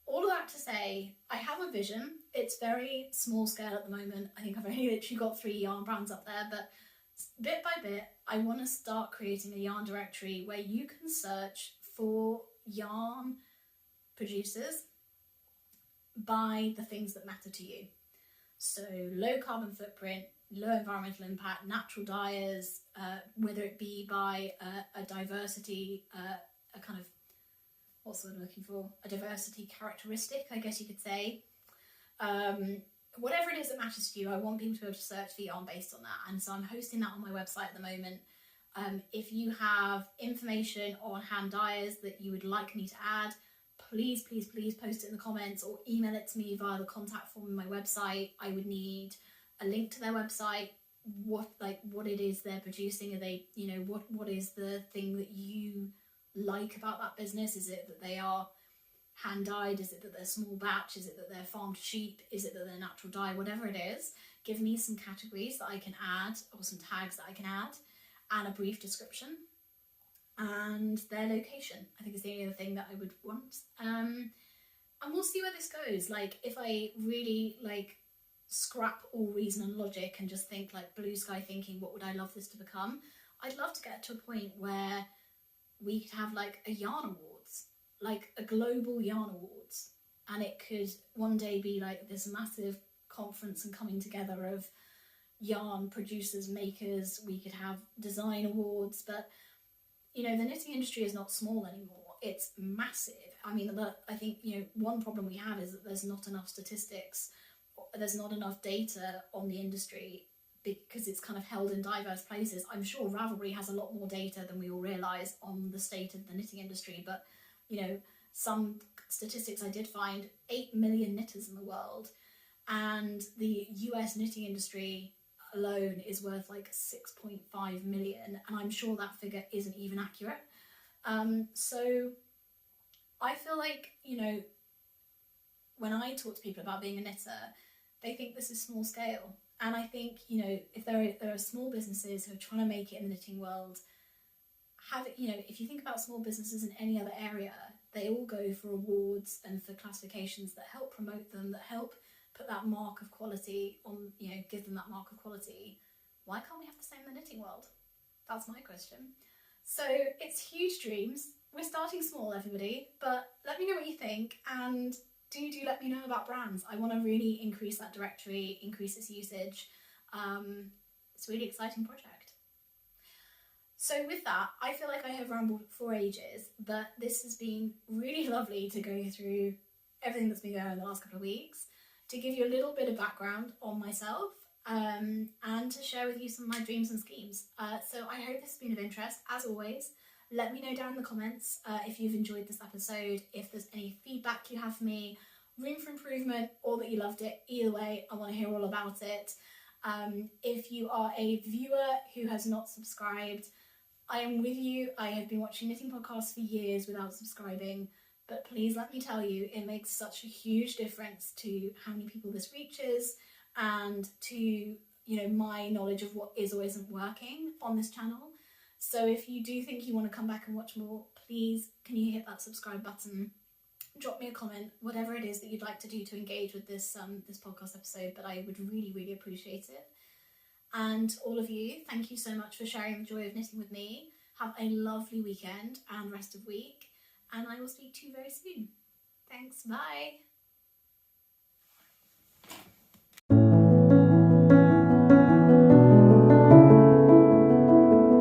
all of that to say, I have a vision. It's very small scale at the moment. I think I've only literally got 3 yarn brands up there, but bit by bit I want to start creating a yarn directory where you can search for yarn producers by the things that matter to you. So low carbon footprint, low environmental impact, natural dyers, whether it be by a diversity, a kind of, what's the word I'm looking for? A diversity characteristic, I guess you could say. Whatever it is that matters to you, I want people to be able to search for yarn based on that. And so I'm hosting that on my website at the moment. If you have information on hand dyers that you would like me to add, please post it in the comments or email it to me via the contact form on my website. I would need a link to their website, what it is they're producing. Are they, you know, what is the thing that you like about that business? Is it that they are hand dyed? Is it that they're small batch? Is it that they're farmed sheep? Is it that they're natural dye? Whatever it is, give me some categories that I can add, or some tags that I can add, and a brief description, and their location. I think is the only other thing that I would want. And we'll see where this goes. Like, if I really like scrap all reason and logic and just think like blue sky thinking, what would I love this to become? I'd love to get to a point where we could have like a yarn awards, like a global yarn awards, and it could one day be like this massive conference and coming together of yarn producers, makers. We could have design awards, but you know, the knitting industry is not small anymore. It's massive. I mean, I think, you know, one problem we have is that there's not enough statistics, there's not enough data on the industry, because it's kind of held in diverse places. I'm sure Ravelry has a lot more data than we all realise on the state of the knitting industry, but, you know, some statistics I did find, 8 million knitters in the world, and the US knitting industry, alone is worth like 6.5 million, and I'm sure that figure isn't even accurate. So I feel like, you know, when I talk to people about being a knitter, they think this is small scale. And I think, you know, if there are small businesses who are trying to make it in the knitting world, you know, if you think about small businesses in any other area, they all go for awards and for classifications that help promote them, that help put that mark of quality on, you know, give them that mark of quality. Why can't we have the same in the knitting world? That's my question. So it's huge dreams. We're starting small, everybody, but let me know what you think, and do let me know about brands. I want to really increase that directory, increase its usage. It's a really exciting project. So with that, I feel like I have rambled for ages, but this has been really lovely to go through everything that's been going on in the last couple of weeks, to give you a little bit of background on myself, and to share with you some of my dreams and schemes. So I hope this has been of interest. As always, let me know down in the comments if you've enjoyed this episode, if there's any feedback you have for me, room for improvement, or that you loved it. Either way, I want to hear all about it. If you are a viewer who has not subscribed, I am with you. I have been watching knitting podcasts for years without subscribing, but please let me tell you, it makes such a huge difference to how many people this reaches, and to, you know, my knowledge of what is or isn't working on this channel. So if you do think you want to come back and watch more, please can you hit that subscribe button, drop me a comment, whatever it is that you'd like to do to engage with this this podcast episode, but I would really, really appreciate it. And all of you, thank you so much for sharing the joy of knitting with me. Have a lovely weekend and rest of week, and I will speak to you very soon. Thanks, bye.